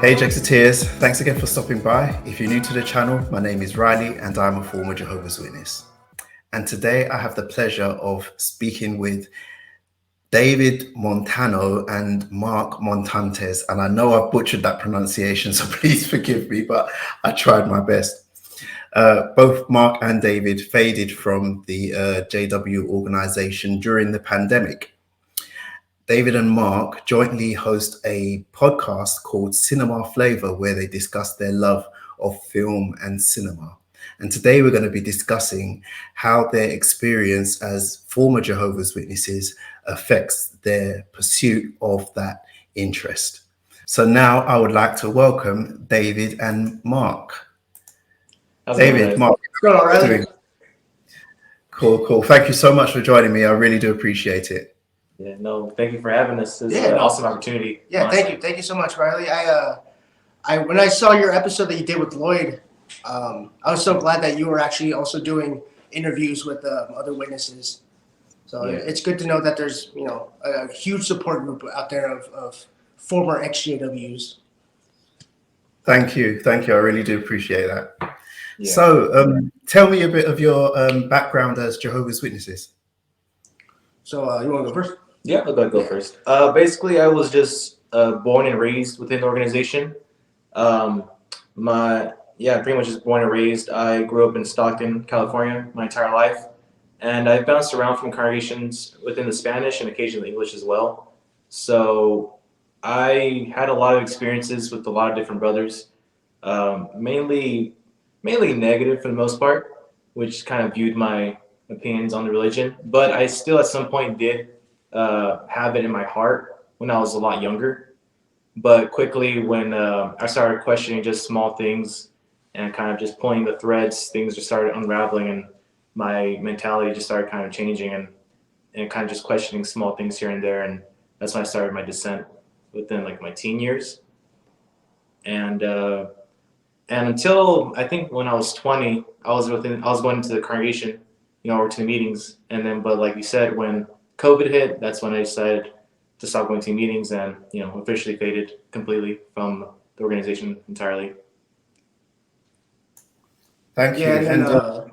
Hey ExJW, thanks again for stopping by. If you're new to the channel, my name is Riley and I'm a former Jehovah's Witness. And today I have the pleasure of speaking with David Montano and Mark Montantes. And I know I've butchered that pronunciation, so please forgive me, but I tried my best. Both Mark and David faded from the JW organization during the pandemic. David and Mark jointly host a podcast called Cinemaflavor, where they discuss their love of film and cinema. And today we're going to be discussing how their experience as former Jehovah's Witnesses affects their pursuit of that interest. So now I would like to welcome David and Mark. David, Mark, how are you doing? Cool. Thank you so much for joining me. I really do appreciate it. Yeah, no, thank you for having us. It's an awesome opportunity. Yeah, honestly. Thank you so much, Riley. When I saw your episode that you did with Lloyd, I was so glad that you were actually also doing interviews with other witnesses. So It's good to know that there's a huge support group out there of former ExJWs. Thank you. I really do appreciate that. Yeah. So tell me a bit of your background as Jehovah's Witnesses. So you want to go first? Yeah, I'll go first. Basically, I was just born and raised within the organization. Pretty much just born and raised. I grew up in Stockton, California, my entire life, and I bounced around from congregations within the Spanish and occasionally English as well. So I had a lot of experiences with a lot of different brothers, mainly negative for the most part, which kind of viewed my opinions on the religion. But I still at some point did have it in my heart when I was a lot younger. But quickly when I started questioning just small things and kind of just pulling the threads, things just started unraveling and my mentality just started kind of changing and kind of just questioning small things here and there. And that's when I started my descent within like my teen years. And until I think when I was 20, I was going into the congregation, over to the meetings. And then, but like you said, when COVID hit, that's when I decided to stop going to meetings and, officially faded completely from the organization entirely. Thank you. Yeah, and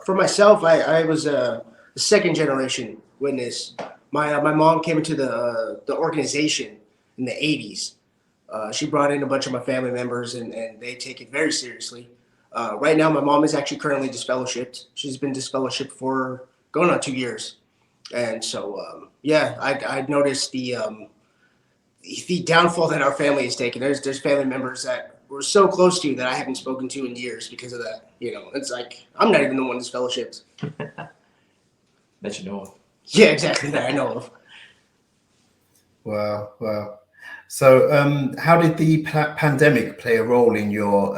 for myself, I was a second generation witness. My mom came into the organization in the 80s. She brought in a bunch of my family members and they take it very seriously. Right now, my mom is actually currently disfellowshipped. She's been disfellowshipped for going on 2 years. And so, I noticed the downfall that our family has taken. There's family members that we're so close to that I haven't spoken to in years because of that. It's like, I'm not even the one disfellowshipped. That you know of. Yeah, exactly, that I know of. Wow. So how did the pandemic play a role in your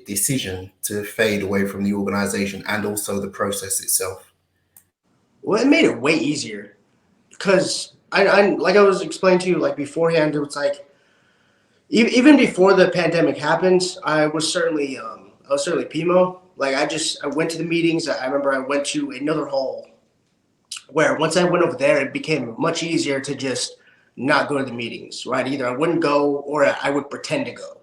decision to fade away from the organization and also the process itself? Well, it made it way easier because I like I was explaining to you like beforehand, it was like even before the pandemic happened, I was certainly PMO. Like I went to the meetings. I remember I went to another hall where once I went over there, it became much easier to just not go to the meetings, right? Either I wouldn't go or I would pretend to go.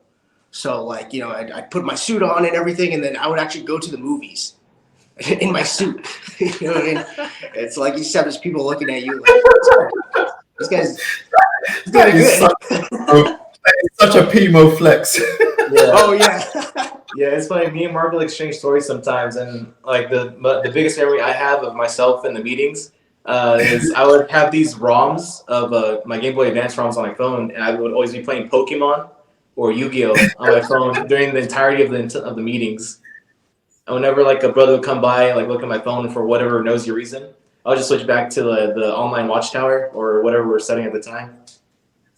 So like, I'd put my suit on and everything, and then I would actually go to the movies in my suit. You know what I mean? It's like you just have these people looking at you like, this guy's doing good. It's such a PMO flex. Yeah. Oh yeah. Yeah, it's funny. Me and Mark will exchange stories sometimes, and like the biggest memory I have of myself in the meetings is I would have these ROMs of my Game Boy Advance ROMs on my phone, and I would always be playing Pokemon or Yu-Gi-Oh on my phone during the entirety of the meetings. And whenever like a brother would come by and like look at my phone for whatever nosy reason, I'll just switch back to the online watchtower or whatever we're setting at the time,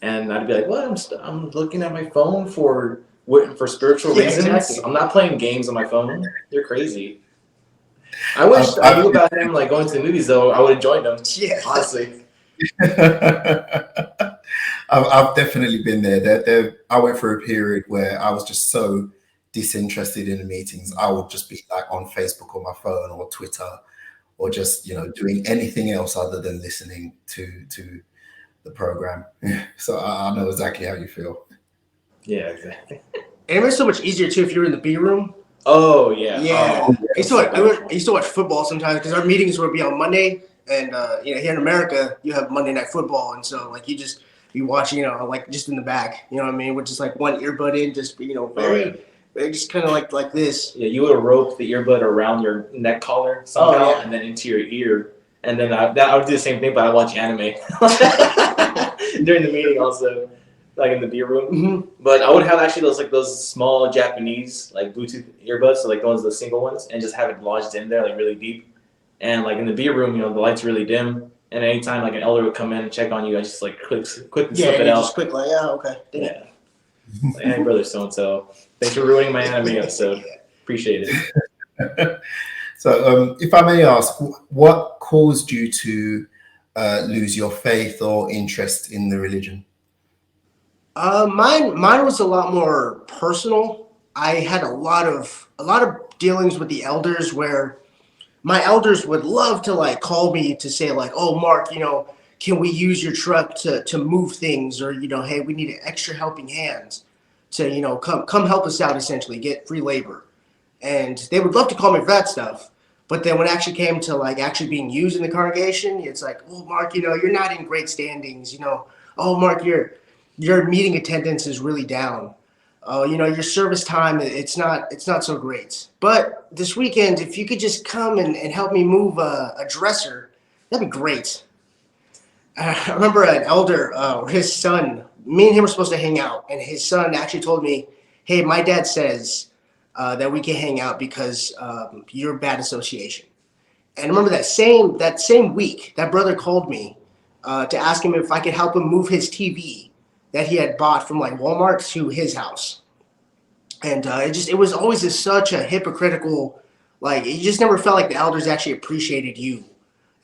and I'd be like, "What? I'm looking at my phone for spiritual reasons. Exactly. I'm not playing games on my phone. You're crazy." I wish I knew about him like going to the movies though. I would have joined him. Yeah, honestly. I've definitely been there. I went through a period where I was just so disinterested in the meetings. I would just be like on Facebook or my phone or Twitter or just doing anything else other than listening to the program. So I know exactly how you feel. Yeah, exactly. And it was so much easier too if you were in the B room. Oh yeah. Yeah, Oh, I used to watch football sometimes because our meetings would be on Monday, and here in America you have Monday Night Football, and so like you just be watching, like just in the back, you know what I mean, with just like one earbud in, just very just kind of like this. Yeah, you would rope the earbud around your neck collar somehow, and then into your ear, and then I would do the same thing, but I watch anime during the meeting also, like in the beer room. Mm-hmm. But I would have actually those small Japanese like Bluetooth earbuds, so like the single ones, and just have it lodged in there like really deep. And like in the beer room, the lights are really dim, and anytime like an elder would come in and check on you, I just like quickly slip it out. Just quick like okay. Yeah. Like, hey, brother, so and so. Thanks for ruining my anime episode. Appreciate it. So, if I may ask, what caused you to lose your faith or interest in the religion? Mine was a lot more personal. I had a lot of dealings with the elders where my elders would love to like call me to say like, oh Mark, can we use your truck to move things, or hey, we need an extra helping hands to come help us out, essentially get free labor. And they would love to call me for that stuff. But then when it actually came to like actually being used in the congregation, it's like, oh Mark, you're not in great standings, oh Mark, your meeting attendance is really down. Your service time, it's not so great. But this weekend, if you could just come and help me move a dresser, that'd be great. I remember an elder, his son, me and him were supposed to hang out, and his son actually told me, hey, my dad says that we can hang out because you're bad association. And I remember that same week, that brother called me to ask him if I could help him move his TV that he had bought from like Walmart to his house. And it was always such a hypocritical, like, you just never felt like the elders actually appreciated you.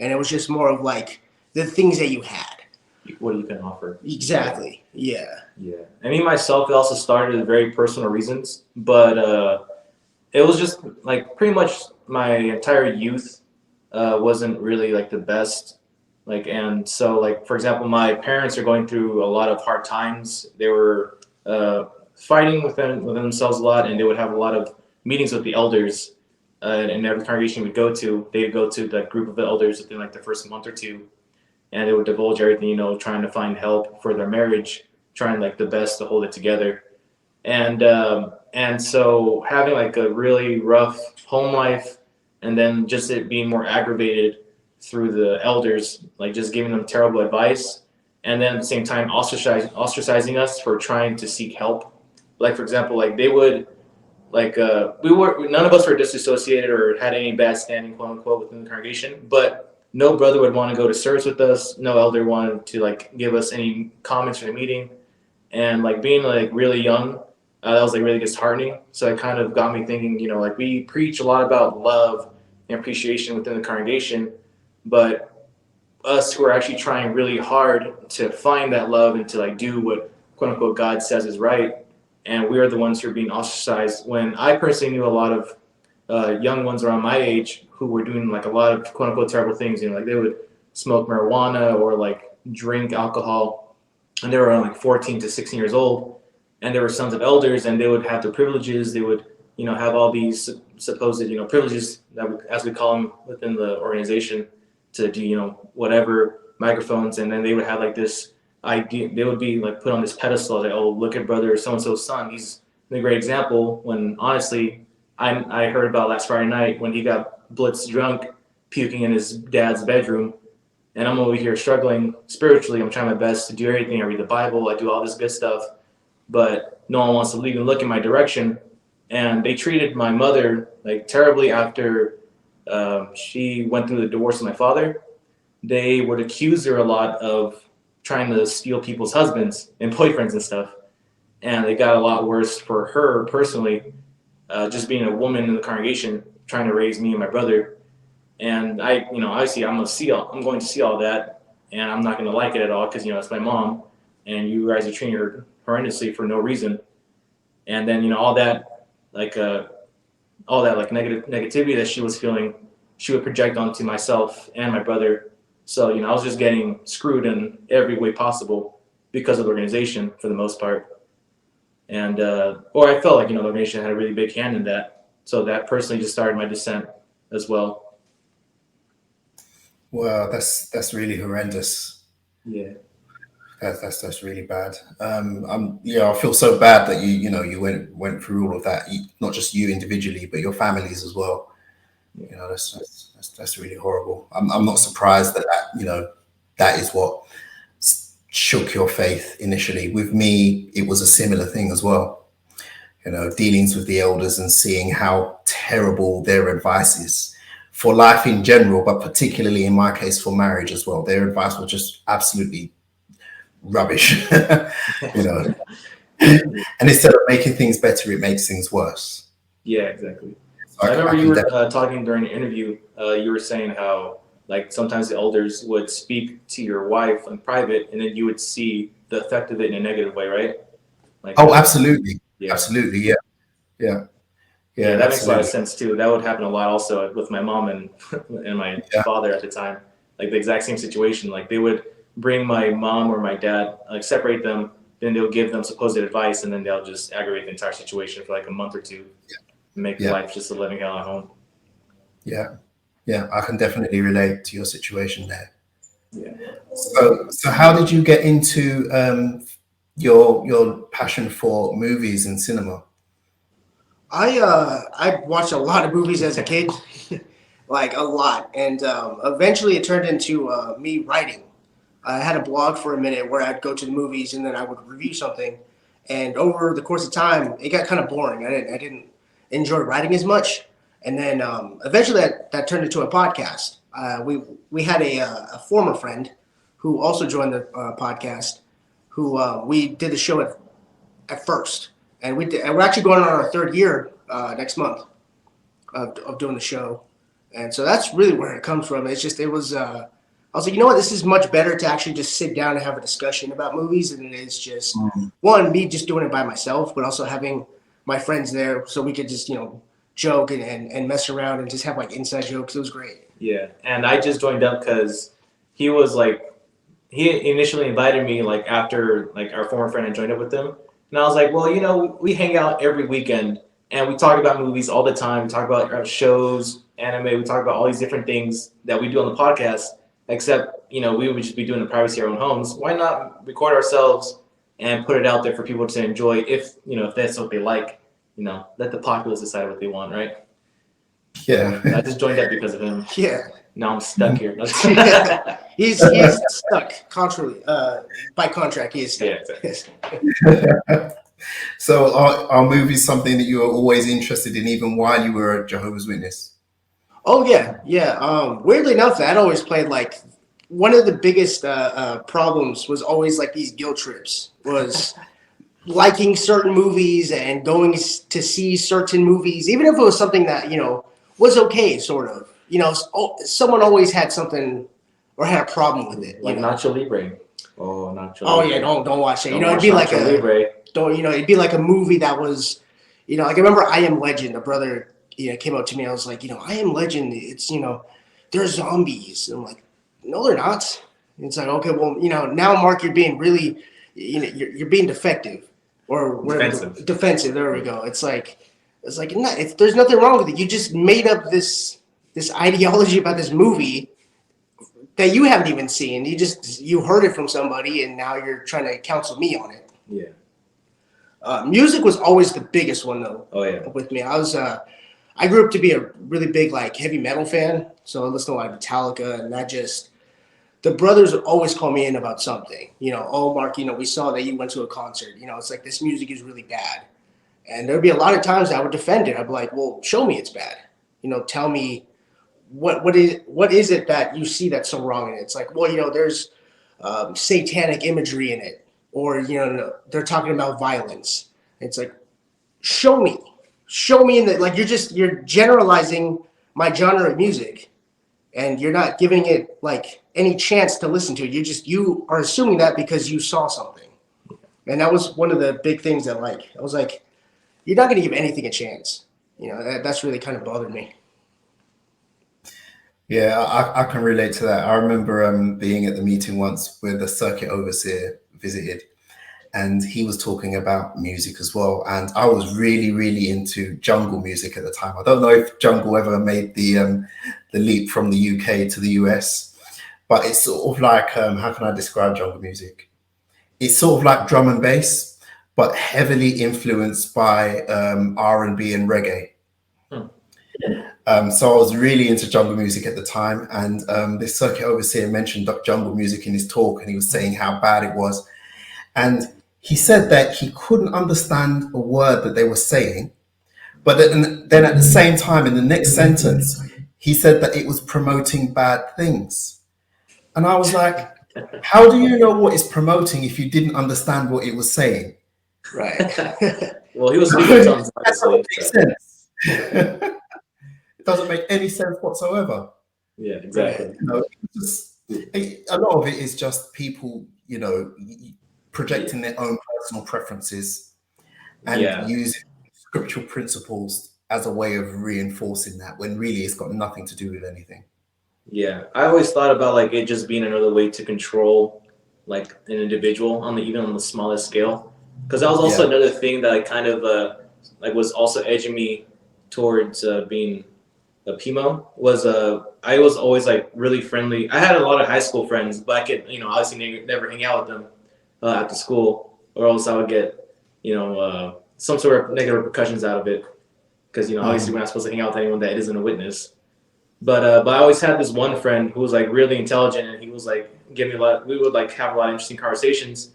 And it was just more of like the things that you had. What you can offer. Exactly. Yeah. Yeah. I mean, myself, it also started with very personal reasons, but it was just like pretty much my entire youth wasn't really like the best. Like, and so like, for example, my parents are going through a lot of hard times. They were fighting within themselves a lot, and they would have a lot of meetings with the elders. And every congregation we'd go to, they'd go to the group of the elders within like the first month or two, and they would divulge everything, trying to find help for their marriage, trying like the best to hold it together. And so having like a really rough home life, and then just it being more aggravated through the elders, like just giving them terrible advice, and then at the same time ostracizing us for trying to seek help. Like for example, like they would, like none of us were disassociated or had any bad standing, quote unquote, within the congregation, but no brother would want to go to service with us. No elder wanted to like give us any comments from the meeting, and like being like really young, that was like really disheartening. So it kind of got me thinking, like we preach a lot about love and appreciation within the congregation, but us who are actually trying really hard to find that love and to like do what quote unquote God says is right, and we are the ones who are being ostracized. When I personally knew a lot of young ones around my age who were doing like a lot of quote unquote terrible things, like they would smoke marijuana or like drink alcohol, and they were around like 14 to 16 years old, and they were sons of elders, and they would have their privileges. They would, have all these supposed, privileges that as we call them within the organization, to do, whatever, microphones, and then they would have like this idea. They would be like put on this pedestal, like, oh, look at brother so and so's son. He's a great example. When honestly, I heard about last Friday night when he got blitz drunk, puking in his dad's bedroom, and I'm over here struggling spiritually. I'm trying my best to do everything. I read the Bible. I do all this good stuff, but no one wants to even look in my direction. And they treated my mother like terribly after she went through the divorce with my father. They would accuse her a lot of trying to steal people's husbands and boyfriends and stuff. And it got a lot worse for her personally, just being a woman in the congregation, trying to raise me and my brother. And I, obviously I'm going to see all that, and I'm not going to like it at all because, it's my mom, and you guys are treating her horrendously for no reason. And then, all that like negativity that she was feeling, she would project onto myself and my brother. So, I was just getting screwed in every way possible because of the organization for the most part. and or I felt like the organization had a really big hand in that. So that personally just started my descent as well. Well, that's really horrendous. Yeah. That's really bad. Yeah, I feel so bad that you went through all of that. Not just you individually, but your families as well. That's really horrible. I'm not surprised that that is what shook your faith initially. With me, it was a similar thing as well. Dealings with the elders and seeing how terrible their advice is for life in general, but particularly in my case for marriage as well. Their advice was just absolutely rubbish. you know and instead of making things better, it makes things worse. Yeah, exactly. So I remember I you can were talking during an interview. You were saying how like sometimes the elders would speak to your wife in private, and then you would see the effect of it in a negative way, right? Like, oh, absolutely. yeah, Absolutely. Yeah. Yeah. yeah, Yeah, that makes a lot of absolutely. sense too. That would happen a lot also with my mom and and my Yeah. father at the time. Like the exact same situation. Like they would bring my mom or my dad, like separate them, then they'll give them supposed advice, and then they'll just aggravate the entire situation for like a month or two, and make Yeah. life just a living hell at home. Yeah. Yeah. I can definitely relate to your situation there. Yeah. So how did you get into your passion for movies and cinema? I watched a lot of movies as a kid, like a lot, and eventually it turned into me writing. I had a blog for a minute where I'd go to the movies and then I would review something, and over the course of time, it got kind of boring. I didn't enjoy writing as much, and then eventually that turned into a podcast. We had a former friend who also joined the podcast, who we did the show at first, and and we're actually going on our third year next month of doing the show, and so that's really where it comes from. It was. I was like, you know what, this is much better to actually just sit down and have a discussion about movies than it is just Mhm. one me just doing it by myself, but also having my friends there so we could just joke and mess around and just have like inside jokes. It was great. Yeah, and I just joined up because he was like, he initially invited me like after like our former friend had joined up with him, and I was like, well, we hang out every weekend and we talk about movies all the time. We talk about our shows, anime. We talk about all these different things that we do on the podcast. Except we would just be doing the privacy of our own homes. Why not record ourselves and put it out there for people to enjoy? If that's what they like, let the populace decide what they want, right? Yeah. I just joined up because of him. Yeah. Now I'm stuck here. He's stuck by contract. He is stuck. Yeah, exactly. So are movies something that you were always interested in, even while you were a Jehovah's Witness? Oh yeah, yeah. Weirdly enough, that always played like one of the biggest problems was always like these guilt trips was liking certain movies and going to see certain movies, even if it was something that was okay, sort of. Someone always had something or had a problem with it. Like Nacho Libre. Oh, Nacho Oh Libre. yeah, don't watch it. Don't It'd watch be like Nacho a Libre. it'd be like a movie that was, like I remember I Am Legend. A brother, came up to me. I was like, I Am Legend. It's they're zombies. And I'm like, no, they're not. And it's like, okay, well, now Mark, you're being really, you're being defective or whatever. Defensive. Defensive. There we go. It's like there's nothing wrong with it. You just made up this ideology about this movie that you haven't even seen. You heard it from somebody, and now you're trying to counsel me on it. Yeah. Music was always the biggest one though. Oh yeah. With me, I grew up to be a really big like heavy metal fan, so I listened to a lot of Metallica, and the brothers would always call me in about something. Oh Mark, we saw that you went to a concert. It's like this music is really bad, and there'd be a lot of times I would defend it. I'd be like, well, show me it's bad. Tell me what is it that you see that's so wrong in it. It's like, well, there's satanic imagery in it, or they're talking about violence. It's like, show me in that, like you're generalizing my genre of music, and you're not giving it like any chance to listen to it. You are assuming that because you saw something, and that was one of the big things that I was like, you're not going to give anything a chance. That's really kind of bothered me. Yeah, I can relate to that. I remember being at the meeting once where the circuit overseer visited, and he was talking about music as well. And I was really, really into jungle music at the time. I don't know if jungle ever made the leap from the UK to the US, but it's sort of like, how can I describe jungle music? It's sort of like drum and bass, but heavily influenced by R&B and reggae. So I was really into jungle music at the time, and this circuit overseer mentioned jungle music in his talk, and he was saying how bad it was. And he said that he couldn't understand a word that they were saying, but then at the same time, in the next sentence, he said that it was promoting bad things. And I was like, how do you know what it's promoting if you didn't understand what it was saying? Right. Well, he was speaking tongues, That doesn't obviously. make sense. It doesn't make any sense whatsoever. Yeah, exactly. You know, a lot of it is just people, you know, projecting their own personal preferences and using scriptural principles as a way of reinforcing that, when really it's got nothing to do with anything. Yeah, I always thought about like it just being another way to control like an individual on the even on the smallest scale, because that was also another thing that I kind of like was also edging me towards being a PMO. Was I was always like really friendly. I had a lot of high school friends, but I could, you know, obviously never hang out with them after school, or else I would get, you know, some sort of negative repercussions out of it, because, you know, obviously we're not supposed to hang out with anyone that isn't a witness. But I always had this one friend who was like really intelligent, and he was like giving me a lot. We would like have a lot of interesting conversations.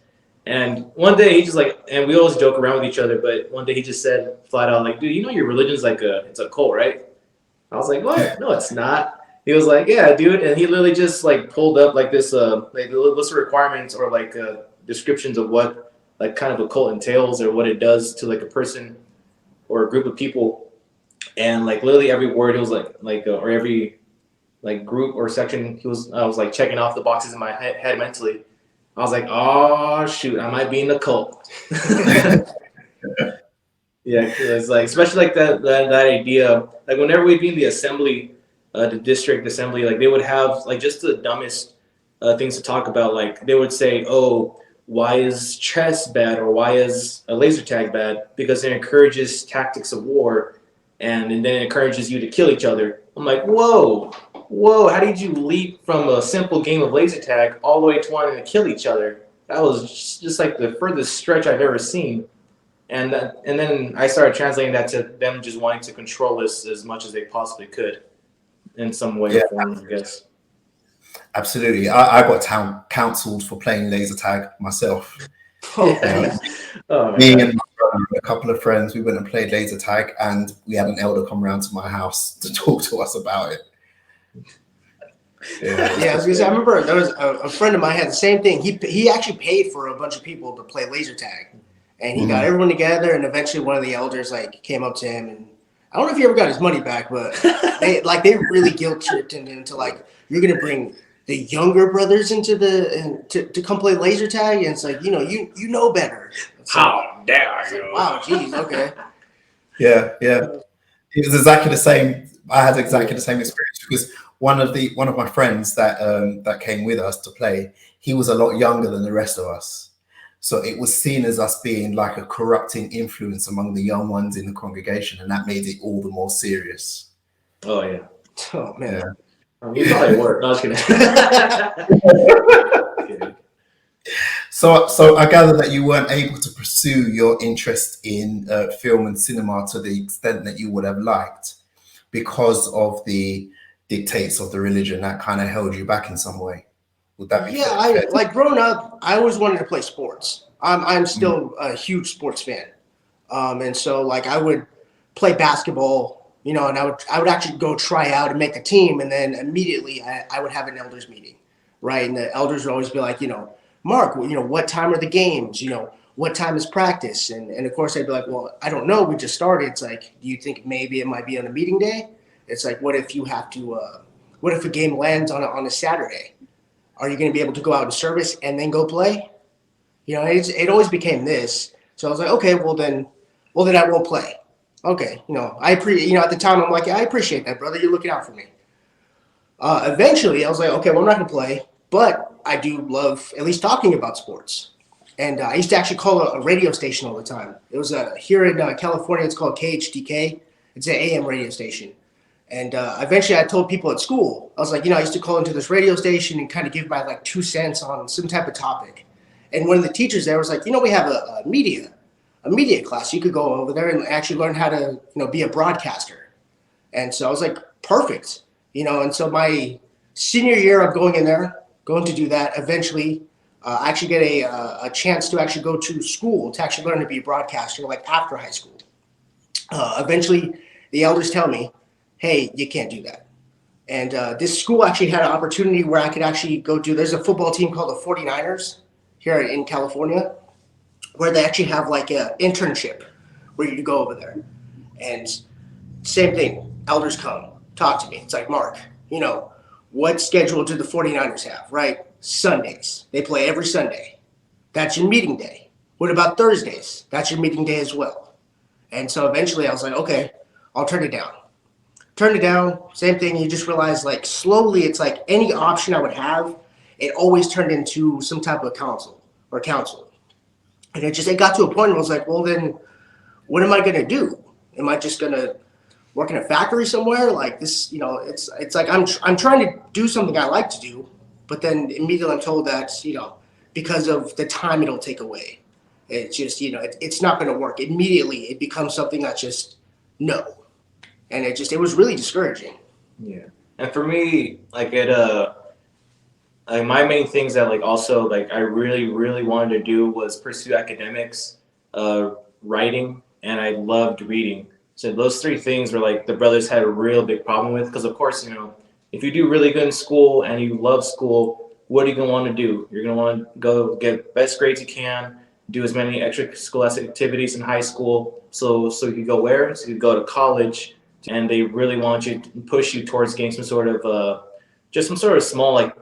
And one day he just like, and we always joke around with each other, but one day he just said flat out like, "Dude, you know your religion's like it's a cult, right?" I was like, "What? No, it's not." He was like, "Yeah, dude," and he literally just like pulled up like this like the list of requirements, or like descriptions of what like kind of a cult entails, or what it does to like a person or a group of people. And like literally every word, it was like or every like group or section, I was like checking off the boxes in my head mentally. I was like, oh shoot, I might be in the cult. Yeah, it's like, especially like that idea, like whenever we'd be in the assembly, the district assembly, like they would have like just the dumbest things to talk about. Like they would say, oh, why is chess bad, or why is a laser tag bad? Because it encourages tactics of war, and then it encourages you to kill each other. I'm like, whoa, how did you leap from a simple game of laser tag all the way to wanting to kill each other? That was just like the furthest stretch I've ever seen. And then I started translating that to them just wanting to control us as much as they possibly could in some way or form, I guess. Absolutely. I got counseled for playing laser tag myself. Me and my brother and a couple of friends, we went and played laser tag, and we had an elder come around to my house to talk to us about it. I was gonna say, I remember there was a friend of mine had the same thing. He actually paid for a bunch of people to play laser tag, and he got everyone together, and eventually one of the elders like came up to him, and I don't know if he ever got his money back, but they really guilt tripped him into like, you're gonna bring the younger brothers into to come play laser tag, and it's like, you know better. How dare you? Wow, geez, okay. Yeah. It was exactly the same. I had exactly the same experience, because one of my friends that came with us to play, he was a lot younger than the rest of us. So it was seen as us being like a corrupting influence among the young ones in the congregation, and that made it all the more serious. Oh yeah. Oh man. Yeah. You probably were. No, I was kidding. So I gather that you weren't able to pursue your interest in film and cinema to the extent that you would have liked, because of the dictates of the religion that kind of held you back in some way. Would that be fair? I like growing up, I always wanted to play sports. I'm still a huge sports fan, and so like I would play basketball. And I would actually go try out and make the team, and then immediately I would have an elders meeting, right? And the elders would always be like, Mark, what time are the games? What time is practice? And of course I'd be like, well, I don't know. We just started. It's like, do you think maybe it might be on a meeting day? It's like, what if you have to? What if a game lands on a Saturday? Are you going to be able to go out in service and then go play? It always became this. So I was like, okay, well then I won't play. Okay, at the time I'm like, yeah, I appreciate that, brother. You're looking out for me. Eventually, I was like, okay, well, I'm not gonna play, but I do love at least talking about sports. And I used to actually call a radio station all the time. It was here in California. It's called KHDK. It's an AM radio station. And eventually I told people at school, I was like, I used to call into this radio station and kind of give my like 2 cents on some type of topic. And one of the teachers there was like, we have a media class. You could go over there and actually learn how to, be a broadcaster. And so I was like, perfect. And so my senior year of going in there, going to do that, eventually I actually get a chance to actually go to school to actually learn to be a broadcaster, like after high school. Eventually the elders tell me, hey, you can't do that. And this school actually had an opportunity where I could actually go do, there's a football team called the 49ers here in California, where they actually have like an internship where you go over there. And same thing, elders come, talk to me. It's like, Mark, what schedule do the 49ers have, right? Sundays. They play every Sunday. That's your meeting day. What about Thursdays? That's your meeting day as well. And so eventually I was like, okay, I'll turn it down. Turned it down, same thing. You just realize like slowly it's like any option I would have, it always turned into some type of counsel. And it got to a point where I was like, well then what am I gonna do? Am I just gonna work in a factory somewhere? Like this, it's like I'm trying to do something I like to do, but then immediately I'm told that, because of the time it'll take away. It's just, it's not gonna work. Immediately it becomes something that's just no. And it was really discouraging. Yeah. And for me, like like my main things that like also like I really, really wanted to do was pursue academics, writing, and I loved reading. So those three things were like the brothers had a real big problem with, because of course, if you do really good in school and you love school, what are you gonna want to do? You're gonna want to go get best grades you can, do as many extracurricular activities in high school, so you could go where? So you could go to college. And they really want you to push you towards getting some sort of just some sort of small like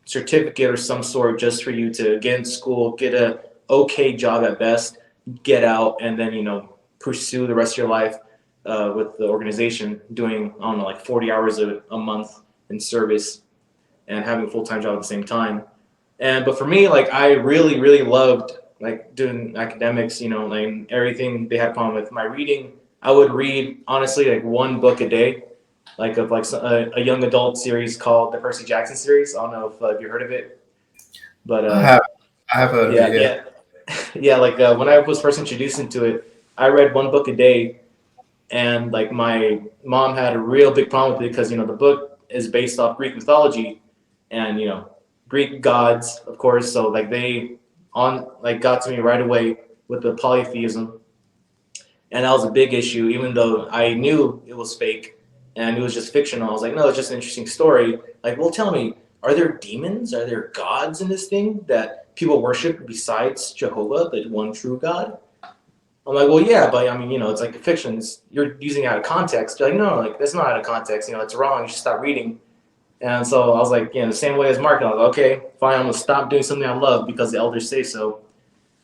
certificate or some sort, just for you to get in school, get a okay job at best, get out, and then pursue the rest of your life with the organization, doing I don't know like 40 hours a month in service and having a full-time job at the same time. But for me, like I really, really loved like doing academics, like everything they had a problem with. My reading, I would read honestly like one book a day, like of like a young adult series called the Percy Jackson series. I don't know if you heard of it, but I have heard of it. Yeah. Like when I was first introduced into it, I read one book a day, and like my mom had a real big problem with it because the book is based off Greek mythology, and Greek gods, of course. So like they got to me right away with the polytheism. And that was a big issue, even though I knew it was fake and it was just fictional. I was like, no, it's just an interesting story. Like, well, tell me, are there demons? Are there gods in this thing that people worship besides Jehovah, the one true God? I'm like, well, yeah, but I mean, it's like a fiction. You're using it out of context. You're like, no, like that's not out of context. It's wrong. You should stop reading. And so I was like, the same way as Mark. I was like, okay, fine, I'm gonna stop doing something I love because the elders say so.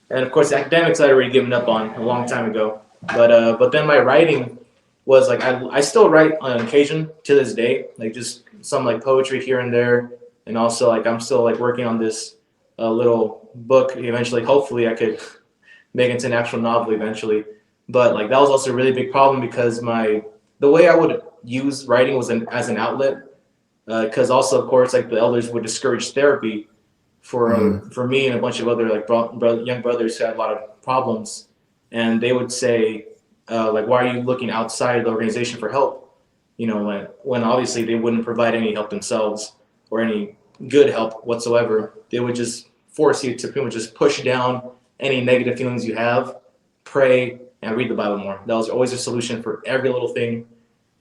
And of course, academics I'd already given up on a long time ago. But then my writing was like I still write on occasion to this day, like just some like poetry here and there, and also like I'm still like working on this little book. Eventually, hopefully, I could make it into an actual novel eventually. But like that was also a really big problem because the way I would use writing was as an outlet, because also of course like the elders would discourage therapy for me and a bunch of other like young brothers who had a lot of problems. And they would say, like, why are you looking outside the organization for help? When obviously they wouldn't provide any help themselves or any good help whatsoever. They would just force you to pretty much just push down any negative feelings you have, pray, and read the Bible more. That was always a solution for every little thing.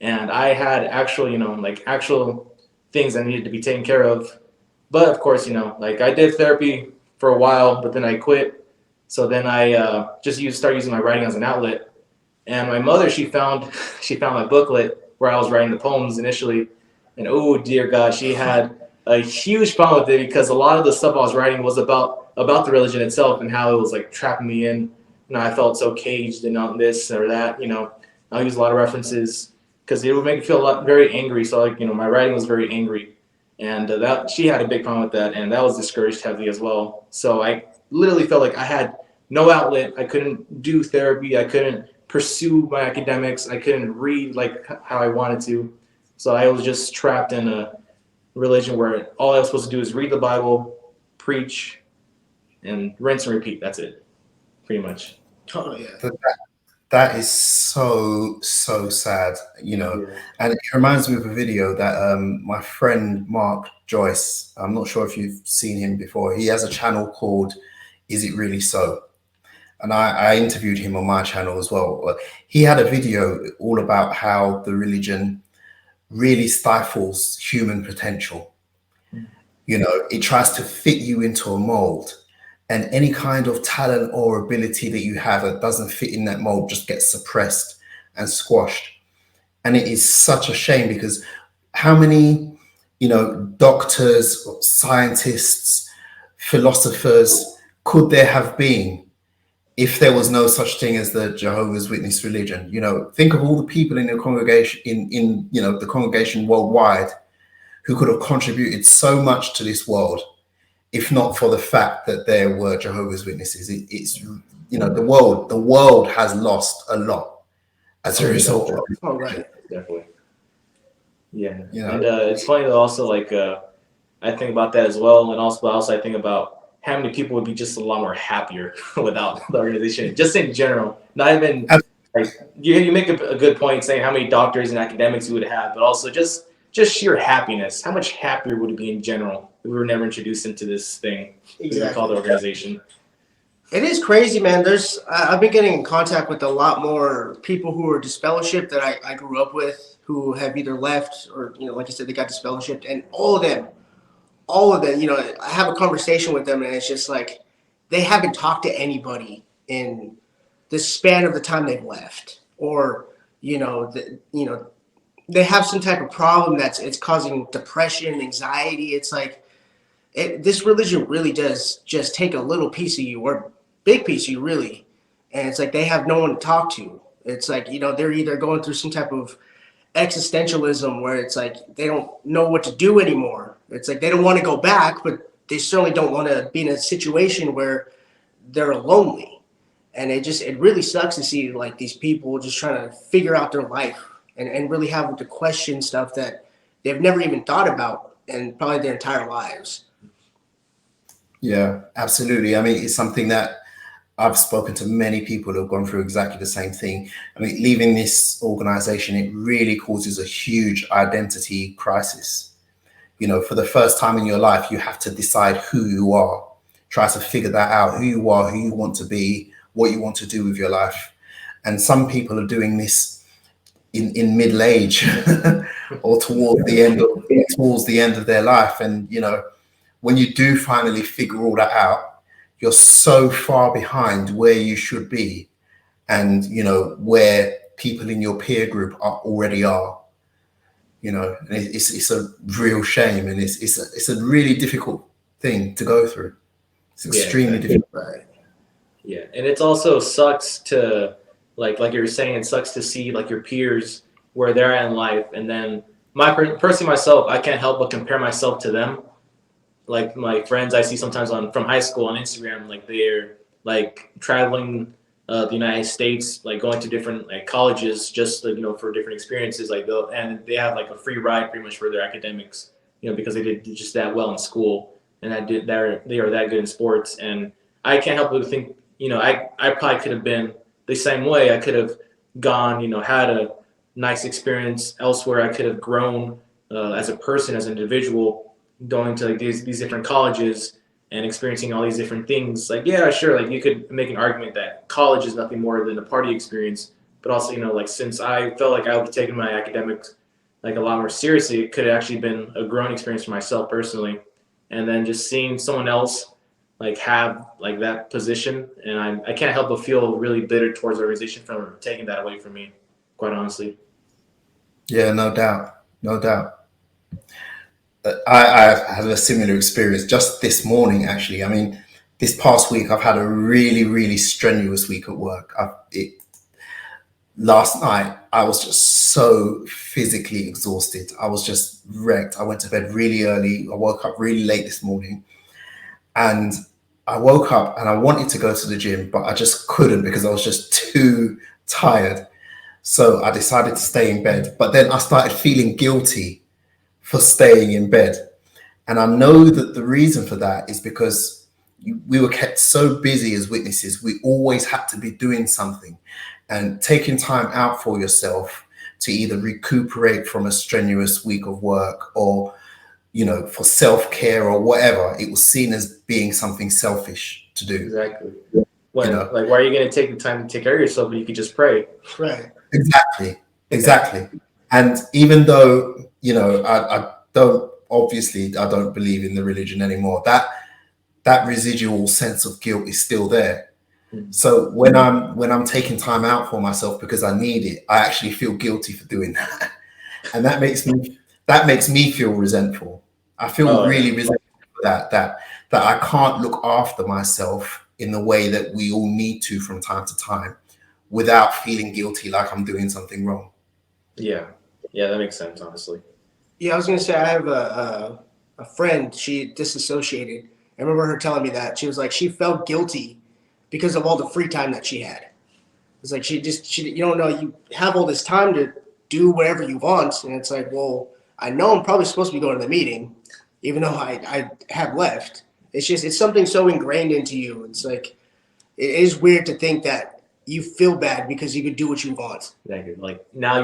And I had actual things that needed to be taken care of. But of course, like I did therapy for a while, but then I quit. So then I just started using my writing as an outlet. And my mother, she found my booklet where I was writing the poems initially. And oh dear God, she had a huge problem with it because a lot of the stuff I was writing was about the religion itself and how it was like trapping me in. I felt so caged and on this or that. I'll use a lot of references because it would make me feel very angry. So like my writing was very angry, and that she had a big problem with that, and that was discouraged heavily as well. So literally felt like I had no outlet. I couldn't do therapy. I couldn't pursue my academics. I couldn't read like how I wanted to. So I was just trapped in a religion where all I was supposed to do is read the Bible, preach, and rinse and repeat. That's it, pretty much. Oh yeah. That is so sad, Yeah. and it reminds me of a video that my friend Mark Joyce, I'm not sure if you've seen him before. He has a channel called Is It Really So? And I interviewed him on my channel as well. He had a video all about how the religion really stifles human potential. It tries to fit you into a mold, and any kind of talent or ability that you have that doesn't fit in that mold just gets suppressed and squashed. And it is such a shame, because how many, doctors, scientists, philosophers could there have been if there was no such thing as the Jehovah's Witness religion? Think of all the people in the congregation, in the congregation worldwide, who could have contributed so much to this world, if not for the fact that there were Jehovah's Witnesses. It's the world has lost a lot as a result of it. Oh right. Definitely. Yeah. Yeah. And it's funny though, also, like, I think about that as well. And also I think about how many people would be just a lot more happier without the organization, just in general. Not even like you make a good point saying how many doctors and academics you would have, but also just sheer happiness. How much happier would it be in general if we were never introduced into this thing Exactly. we call the organization? It is crazy, man. I've been getting in contact with a lot more people who are disfellowshipped that I grew up with, who have either left or, like I said, they got disfellowshipped, and all of them, I have a conversation with them, and it's just like they haven't talked to anybody in the span of the time they've left, or they have some type of problem it's causing depression, anxiety. It's like this religion really does just take a little piece of you, or big piece of you, really, and it's like they have no one to talk to. It's like they're either going through some type of existentialism where it's like they don't know what to do anymore. It's like they don't want to go back, but they certainly don't want to be in a situation where they're lonely. And it really sucks to see like these people just trying to figure out their life and really having to question stuff that they've never even thought about in probably their entire lives. Yeah, absolutely. I mean, it's something that I've spoken to many people who have gone through exactly the same thing. I mean, leaving this organization, it really causes a huge identity crisis. For the first time in your life, you have to decide who you are, try to figure that out, who you are, who you want to be, what you want to do with your life. And some people are doing this in middle age or towards the end of their life. And, when you do finally figure all that out, you're so far behind where you should be, and where people in your peer group already are. And it's a real shame, and it's a really difficult thing to go through. It's extremely difficult. Right. Yeah, and it also sucks to like you were saying, it sucks to see like your peers where they're at in life, and then personally myself, I can't help but compare myself to them. Like my friends I see sometimes from high school on Instagram, like they're like traveling the United States, like going to different like colleges just for different experiences, and they have like a free ride pretty much for their academics, because they did just that well in school, and they are that good in sports. And I can't help but think, I probably could have been the same way. I could have gone, had a nice experience elsewhere. I could have grown as a person, as an individual, going to like these different colleges and experiencing all these different things. Like, yeah, sure, like you could make an argument that college is nothing more than a party experience, but also, like since I felt like I would have taken my academics like a lot more seriously, it could have actually been a growing experience for myself personally. And then just seeing someone else like have like that position, and I can't help but feel really bitter towards the organization for taking that away from me, quite honestly. Yeah, no doubt. I've had a similar experience just this morning, actually. I mean, this past week, I've had a really, really strenuous week at work. Last night, I was just so physically exhausted. I was just wrecked. I went to bed really early. I woke up really late this morning, and I woke up and I wanted to go to the gym, but I just couldn't because I was just too tired. So I decided to stay in bed. But then I started feeling guilty for staying in bed. And I know that the reason for that is because we were kept so busy as witnesses. We always had to be doing something, and taking time out for yourself to either recuperate from a strenuous week of work or, for self-care or whatever, it was seen as being something selfish to do. Exactly. When, like, why are you going to take the time to take care of yourself when you could just pray? Right. Exactly. And even though, I don't believe in the religion anymore, that residual sense of guilt is still there. So when I'm taking time out for myself because I need it, I actually feel guilty for doing that. And that makes me feel resentful. I feel really resentful for that I can't look after myself in the way that we all need to from time to time without feeling guilty like I'm doing something wrong. Yeah, that makes sense, honestly. Yeah, I was gonna say I have a friend. She disassociated. I remember her telling me that she was like she felt guilty because of all the free time that she had. It's like she you don't know, you have all this time to do whatever you want, and it's like, well, I know I'm probably supposed to be going to the meeting, even though I have left. It's something so ingrained into you. It's like it is weird to think that you feel bad because you could do what you want. Exactly. Like now I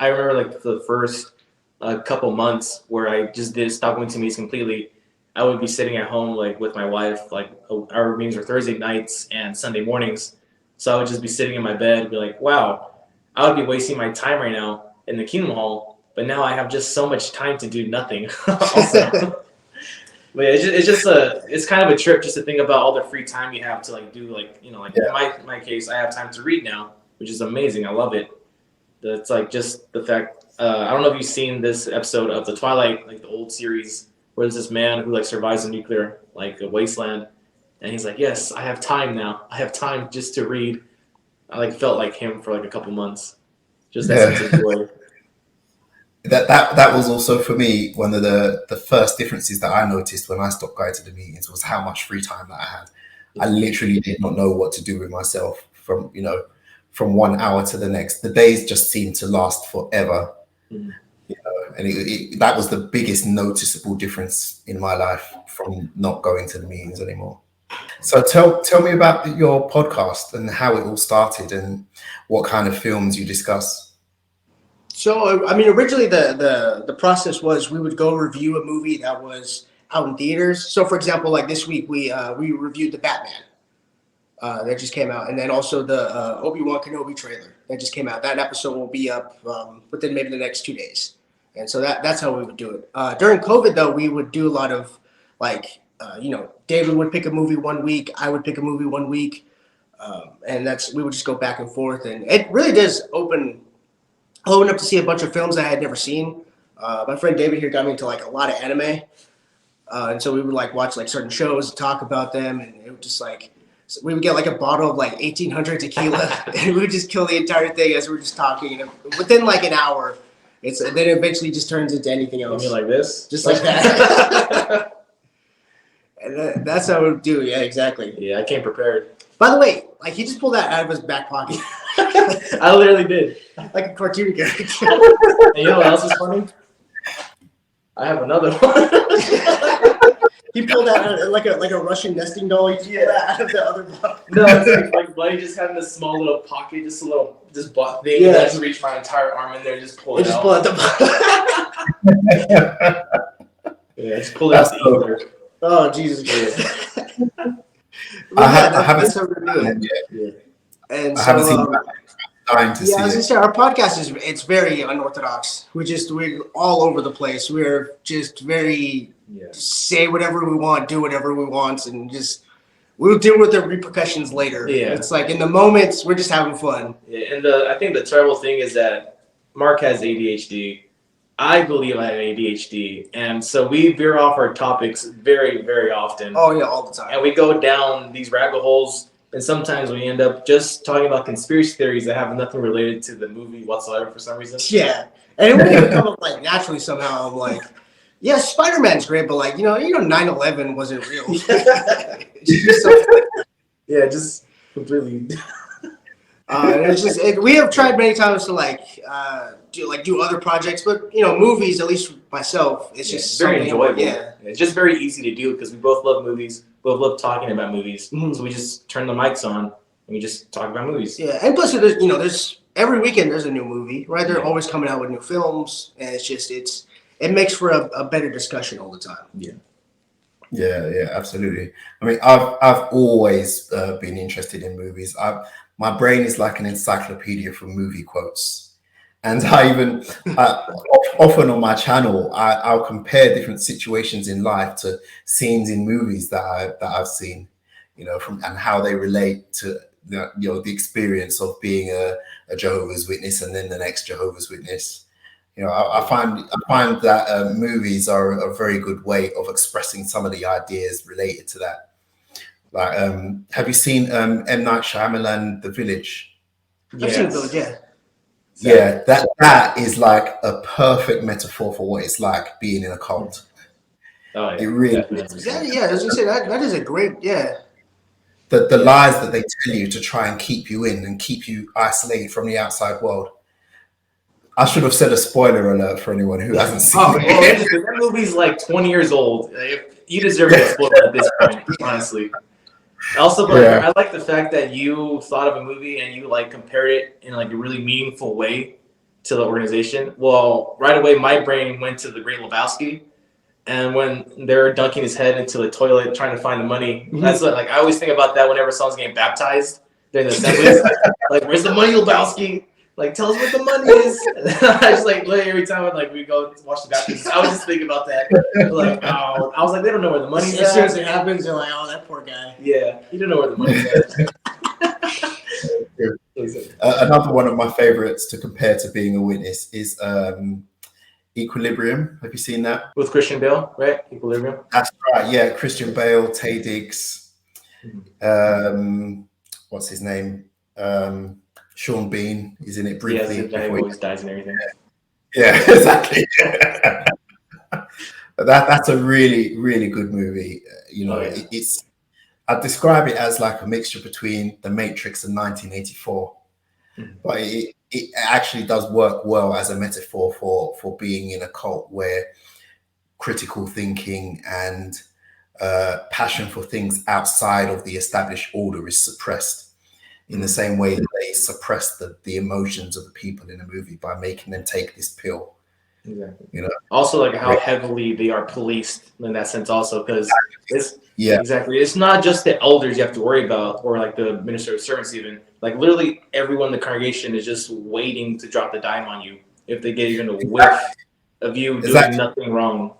remember like the first couple months where I just did stop going to meetings completely. I would be sitting at home like with my wife, like our meetings were Thursday nights and Sunday mornings. So I would just be sitting in my bed and be like, wow, I would be wasting my time right now in the Kingdom Hall, but now I have just so much time to do nothing. Also. But yeah, it's kind of a trip just to think about all the free time you have to like do in my case, I have time to read now, which is amazing. I love it. It's like just the fact. I don't know if you've seen this episode of the Twilight, like the old series, where there's this man who like survives a nuclear like a wasteland, and he's like, yes, I have time now. I have time just to read. I like felt like him for like a couple months. Just that sense of joy. That was also for me one of the first differences that I noticed when I stopped going to the meetings was how much free time that I had. I literally did not know what to do with myself from 1 hour to the next. The days just seemed to last forever. And that was the biggest noticeable difference in my life from not going to the meetings anymore. So tell me about your podcast and how it all started and what kind of films you discuss. So, I mean, originally the process was we would go review a movie that was out in theaters. So, for example, like this week, we reviewed the Batman that just came out. And then also the Obi-Wan Kenobi trailer that just came out. That episode will be up within maybe the next 2 days. And so that's how we would do it. During COVID, though, we would do a lot of David would pick a movie 1 week. I would pick a movie 1 week. And we would just go back and forth. And it really does open up to see a bunch of films I had never seen. My friend David here got me into like a lot of anime. And so we would like watch like certain shows and talk about them. And it would just like, we would get like a bottle of like 1800 tequila and we would just kill the entire thing as we were just talking. And within like an hour, then it eventually just turns into anything else. You mean like this? Just like that. And that's how we would do. Yeah, exactly. Yeah, I came prepared. By the way, like he just pulled that out of his back pocket. I literally did. Like a cartoon character. And you know what else is funny? I have another one. He pulled that out like a Russian nesting doll. He pulled that out of the other box. No, it's like Buddy just having this small little pocket, just a little butt thing. Yeah. That I just reach my entire arm in there and just pull it out. Just pull out the just pull it out the ether. Oh, Jesus Christ. I haven't seen that yet. And I haven't seen that. I was gonna say our podcast it's very unorthodox. We're all over the place. We're just very say whatever we want, do whatever we want, and just we'll deal with the repercussions later. Yeah. It's like in the moments we're just having fun. Yeah, and I think the terrible thing is that Mark has ADHD. I believe I have ADHD, and so we veer off our topics very, very often. Oh yeah, all the time. And we go down these rabbit holes, and sometimes we end up just talking about conspiracy theories that have nothing related to the movie whatsoever for some reason. Yeah, and it would come up like naturally somehow. I'm like, Yeah, Spider-Man's great, but like, 9/11 wasn't real. Yeah, just completely. It's just we have tried many times to do other projects, but movies. At least myself, it's just very something, enjoyable. Yeah, It's just very easy to do because we both love movies. Both love talking about movies. Mhm. So we just turn the mics on and we just talk about movies. yeah. And plus, there's every weekend there's a new movie, right? They're Yeah. always coming out with new films, and it makes for a better discussion all the time. Yeah, absolutely. I mean, I've always been interested in movies. My brain is like an encyclopedia for movie quotes, and often on my channel, I'll compare different situations in life to scenes in movies that I've seen, and how they relate to the experience of being a Jehovah's Witness and then the next Jehovah's Witness. I find that movies are a very good way of expressing some of the ideas related to that. Like, have you seen M. Night Shyamalan, The Village? I've seen those, yeah. Yeah, that is like a perfect metaphor for what it's like being in a cult. Oh, yeah. It really Definitely. Yeah, as you say, that is a great, the lies that they tell you to try and keep you in and keep you isolated from the outside world. I should have said a spoiler alert for anyone who hasn't seen it. That movie's like 20 years old. You deserve to spoil it at this point, honestly. Also, but I like the fact that you thought of a movie and you like compared it in like a really meaningful way to the organization. Well, right away, my brain went to The Great Lebowski, and when they're dunking his head into the toilet trying to find the money, that's what, like I always think about that whenever someone's getting baptized during the assemblies. Like, where's the money, Lebowski? Like, tell us what the money is. I just like every time we go watch the baptism, I was just thinking about that. Like, oh, I was like, they don't know where the money's at. As soon as it happens, they're like, oh, that poor guy. Yeah, you don't know where the money's at. Another one of my favorites to compare to being a witness is Equilibrium. Have you seen that? With Christian Bale, right? Equilibrium. That's right. Yeah, Christian Bale, Taye Diggs. What's his name? Sean Bean is in it briefly. Yeah, he always dies and everything. Yeah, exactly. That's a really, really good movie. It's I'd describe it as like a mixture between The Matrix and 1984, but it actually does work well as a metaphor for being in a cult where critical thinking and passion for things outside of the established order is suppressed. In the same way that they suppress the emotions of the people in a movie by making them take this pill. Exactly. Also, like how heavily they are policed in that sense, also because exactly. It's not just the elders you have to worry about, or like the minister of servants. Even like literally everyone in the congregation is just waiting to drop the dime on you if they get even a whiff of you doing nothing wrong.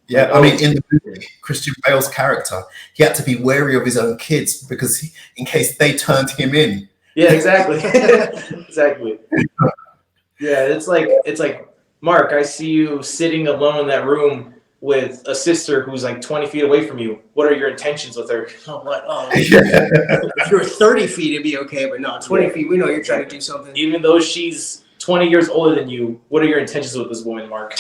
Yeah, I mean, in the movie, Christian Bale's character, he had to be wary of his own kids because in case they turned him in. Yeah, exactly. Exactly. Yeah, it's like, Mark, I see you sitting alone in that room with a sister who's like 20 feet away from you. What are your intentions with her? If you were 30 feet, it'd be okay, but no, 20 feet, we know you're trying to do something. Even though she's 20 years older than you, what are your intentions with this woman, Mark?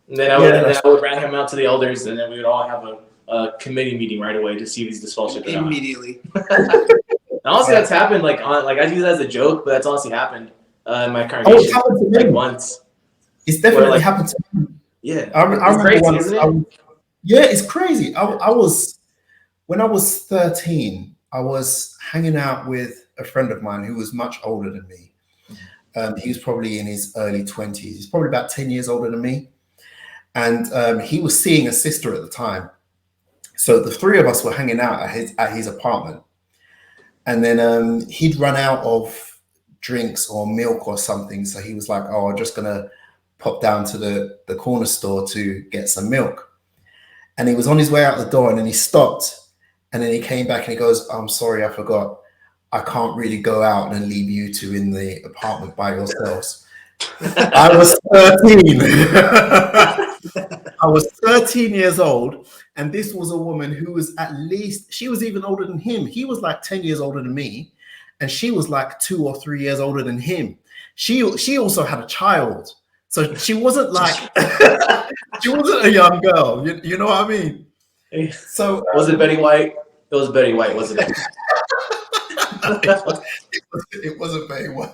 And then I would rat him out to the elders, and then we would all have a committee meeting right away to see these disfellowship immediately. Honestly, that's happened. Like I do that as a joke, but that's honestly happened in my congregation like once. It's definitely happened to me. Yeah, I remember crazy, once. isn't it? Yeah, it's crazy. I was when I was 13. I was hanging out with a friend of mine who was much older than me. He was probably in his early 20s. He's probably about 10 years older than me. And he was seeing a sister at the time. So the three of us were hanging out at his apartment. And then he'd run out of drinks or milk or something. So he was like, oh, I'm just going to pop down to the corner store to get some milk. And he was on his way out the door and then he stopped. And then he came back and he goes, I'm sorry, I forgot. I can't really go out and leave you two in the apartment by yourselves. I was 13. I was 13 years old, and this was a woman who was she was even older than him. He was like 10 years older than me, and she was like 2 or 3 years older than him. She also had a child. So she wasn't like she wasn't a young girl. You know what I mean? So Was it Betty White? It was Betty White, wasn't it? it wasn't Betty White.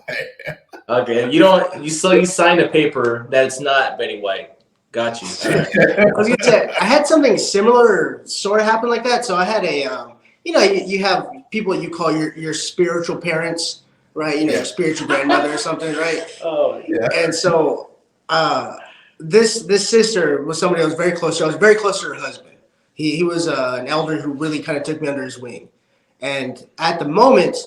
Okay, you signed a paper that it's not Betty White. Got you. All right. I was gonna say I had something similar sort of happen like that. So I had a you have people you call your spiritual parents, right? Your spiritual grandmother or something, right? Oh, Yeah. And so this sister was somebody I was very close to. I was very close to her husband. He was an elder who really kind of took me under his wing. And at the moment,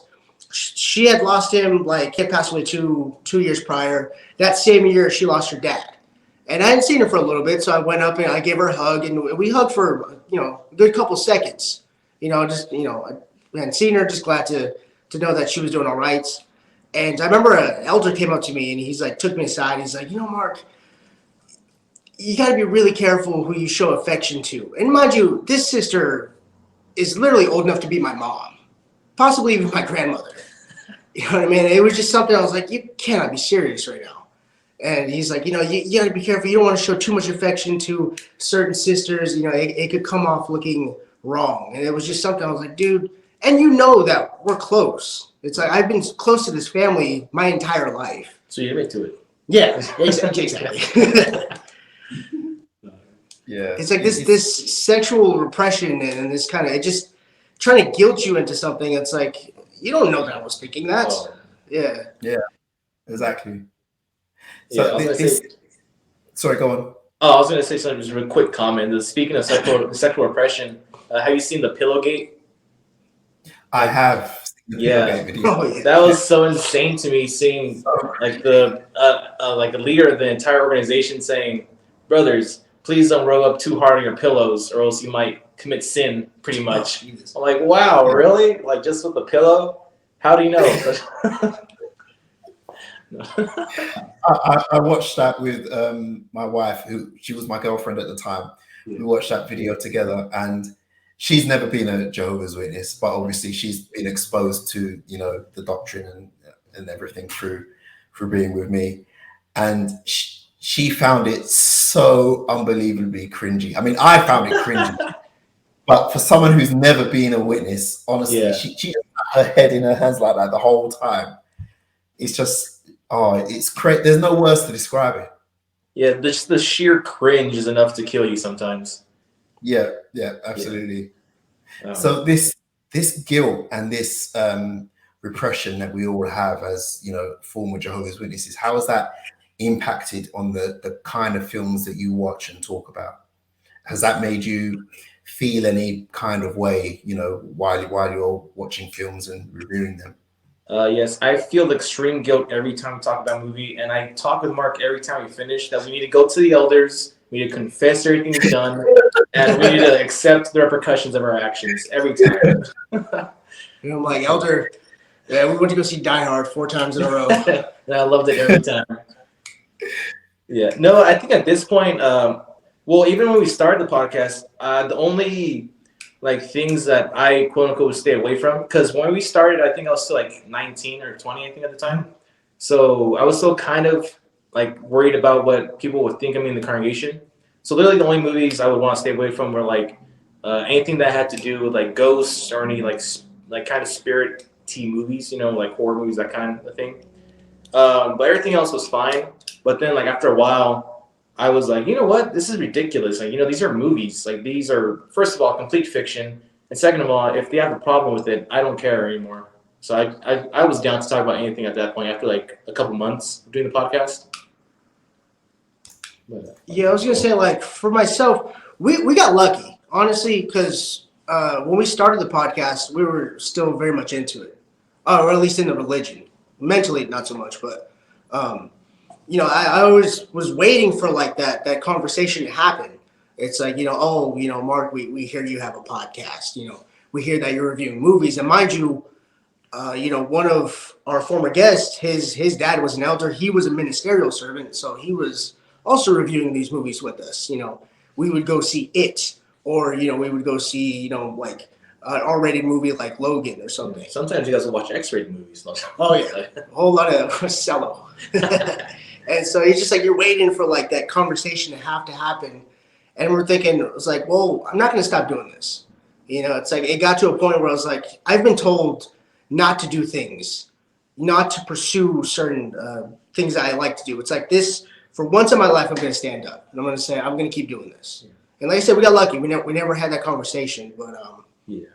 she had lost him, like he had passed away two years prior. That same year, she lost her dad. And I hadn't seen her for a little bit, so I went up and I gave her a hug, and we hugged for a good couple seconds. I hadn't seen her, just glad to know that she was doing all right. And I remember an elder came up to me and he's like took me aside. He's like, Mark, you got to be really careful who you show affection to. And mind you, this sister is literally old enough to be my mom, possibly even my grandmother. You know what I mean? It was just something I was like, you cannot be serious right now. And he's like, you got to be careful. You don't want to show too much affection to certain sisters. It could come off looking wrong. And it was just something I was like, dude, and that we're close. It's like I've been close to this family my entire life. so you admit to it. Yeah, exactly. Yeah. It's like this sexual repression and this kind of it just trying to guilt you into something. It's like you don't know that I was thinking that. Oh. Yeah. Yeah. Exactly. Yeah, So sorry, go on. Oh, I was going to say something, just a real quick comment. Speaking of sexual repression, have you seen the Pillowgate? I have. Yeah. Oh, yeah. That was so insane to me, seeing like the like a leader of the entire organization saying, "Brothers, please don't roll up too hard on your pillows, or else you might commit sin." Pretty much. I'm like, wow, really? Like just with a pillow? How do you know? I watched that with my wife, she was my girlfriend at the time. We watched that video together, and she's never been a Jehovah's Witness, but obviously she's been exposed to the doctrine and everything through being with me, and she found it so unbelievably cringy. I mean, I found it cringy, but for someone who's never been a witness, honestly, she just had her head in her hands like that the whole time. It's just. Oh, it's great. There's no words to describe it. Yeah, just the sheer cringe is enough to kill you sometimes. Yeah, absolutely. Yeah. So this guilt and this repression that we all have as former Jehovah's Witnesses, how has that impacted on the kind of films that you watch and talk about? Has that made you feel any kind of way, while you're watching films and reviewing them? Yes, I feel extreme guilt every time we talk about a movie, and I talk with Mark every time we finish that we need to go to the elders, we need to confess everything we've done, and we need to accept the repercussions of our actions every time. I'm like, elder, yeah, we went to go see Die Hard 4 times in a row. And I loved it every time. Yeah, no, I think at this point, well, even when we started the podcast, the only things that I quote unquote would stay away from, because when we started, I think I was still 19 or 20, I think at the time. So I was still kind of worried about what people would think of me in the congregation. So literally the only movies I would want to stay away from were anything that had to do with ghosts or any kind of spirit-y movies, horror movies, that kind of thing. But everything else was fine. But then after a while, I was like, you know what? This is ridiculous. These are movies. These are, first of all, complete fiction. And second of all, if they have a problem with it, I don't care anymore. So I was down to talk about anything at that point after a couple months of doing the podcast. But, yeah, I was going to say, for myself, we got lucky, honestly, because when we started the podcast, we were still very much into it, or at least in the religion. Mentally, not so much, but... I always was waiting for that conversation to happen. It's Mark, we hear you have a podcast. We hear that you're reviewing movies, and mind you, one of our former guests, his dad was an elder. He was a ministerial servant, so he was also reviewing these movies with us. We would go see It, or we would go see an R-rated movie like Logan or something. Sometimes you guys will watch X-rated movies. Oh yeah, a whole lot of cello. And so it's just like you're waiting for like that conversation to happen. And we're thinking, it was like, well, I'm not going to stop doing this. You know, it's like it got to a point where I was like, I've been told not to do things, not to pursue certain things that I like to do. It's like this, for once in my life, I'm going to stand up. And I'm going to say, I'm going to keep doing this. Yeah. And like I said, we got lucky. We never had that conversation. But yeah.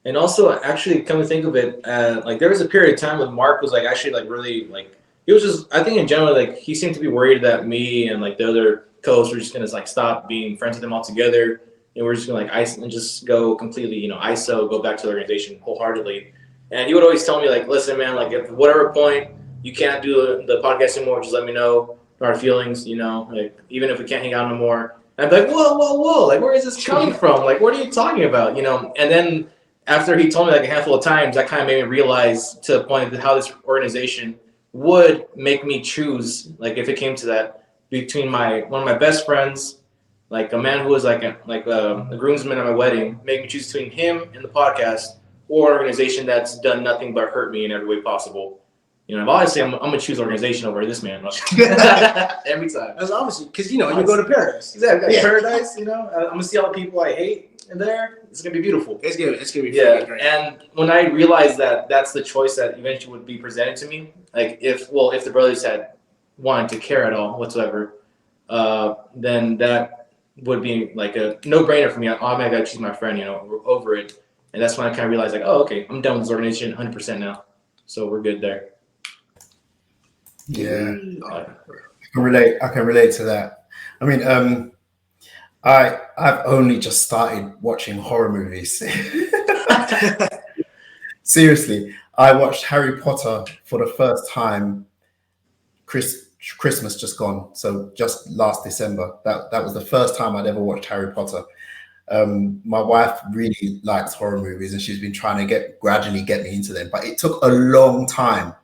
And also, actually, come to think of it, like there was a period of time when Mark was like actually like really like, he was just, I think in general, like he seemed to be worried that me and like the other co-hosts were just going to like stop being friends with him altogether. And we're just going to like and just go completely, you know, ISO, go back to the organization wholeheartedly. And he would always tell me like, listen, man, like if at whatever point you can't do the podcast anymore, just let me know our feelings, you know, like even if we can't hang out no more. And I'd be like, whoa, like where is this coming from? Like, what are you talking about? You know, and then after he told me like a handful of times, that kind of made me realize to the point of how this organization would make me choose, like if it came to that, between one of my best friends, like a man who was like a groomsman at my wedding, make me choose between him and the podcast, or an organization that's done nothing but hurt me in every way possible. You know, obviously I'm gonna choose organization over this man every time. That's obviously because you know you go to paradise. Exactly, yeah. Paradise. You know, I'm gonna see all the people I hate in there. It's gonna be beautiful. It's gonna be great. And when I realized that that's the choice that eventually would be presented to me, like if the brothers had wanted to care at all whatsoever, then that would be like a no-brainer for me. I automatically gotta choose my friend, you know, over it. And that's when I kind of realized, like, oh, okay, I'm done with this organization 100% now. So we're good there. Yeah, I can relate to that. I mean, I've only just started watching horror movies. Seriously, I watched Harry Potter for the first time. Christmas just gone, so just last December. That was the first time I'd ever watched Harry Potter. My wife really likes horror movies, and she's been trying to gradually get me into them. But it took a long time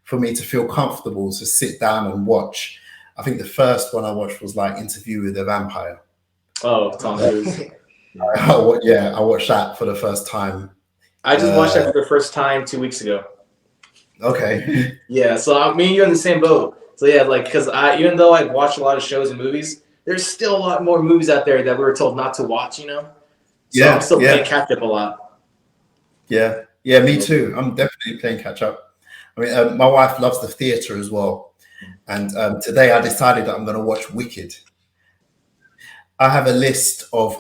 for me to feel comfortable to sit down and watch. I think the first one I watched was like Interview with the Vampire. Oh, Tom Cruise. I watched that for the first time. I just watched that for the first time 2 weeks ago. Okay. Yeah, so me and you in the same boat. So yeah, like because even though I've watched a lot of shows and movies, there's still a lot more movies out there that we were told not to watch. You know. So I'm still playing catch up a lot. Yeah, me too. I'm definitely playing catch up. I mean, my wife loves the theater as well. And today I decided that I'm going to watch Wicked. I have a list of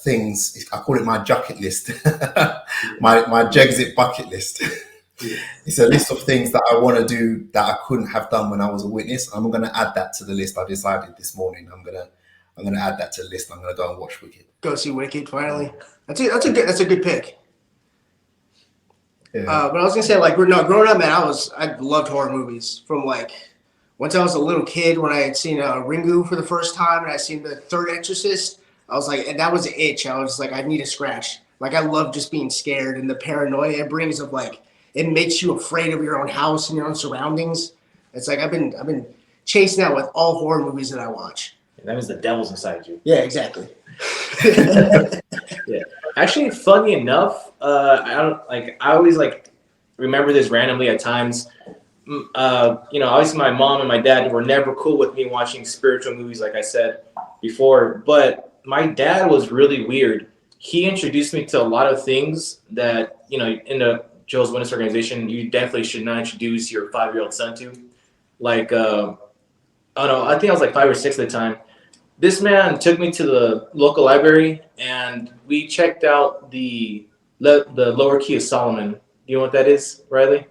things. I call it my bucket list. my Jexit bucket list. It's a list of things that I want to do that I couldn't have done when I was a witness. I'm going to add that to the list. I decided this morning I'm going to add that to the list. I'm going to go and watch Wicked. Go see Wicked finally. That's a good pick. Yeah. But I was gonna say, like, growing up, man, I loved horror movies from like once I was a little kid when I had seen Ringu for the first time and I seen the Third Exorcist. I was like, and that was an itch. I was like, I need a scratch. Like, I love just being scared and the paranoia it brings of like it makes you afraid of your own house and your own surroundings. It's like I've been chasing that with all horror movies that I watch. And that means the devil's inside you. Yeah, exactly. Yeah. Actually, funny enough, I always like remember this randomly at times. You know, obviously my mom and my dad were never cool with me watching spiritual movies, like I said before. But my dad was really weird. He introduced me to a lot of things that, you know, in the Joel's Witness organization, you definitely should not introduce your 5-year-old son to. Like, I don't know, I think I was like 5 or 6 at the time. This man took me to the local library and we checked out the Lower Key of Solomon. Do you know what that is, Riley?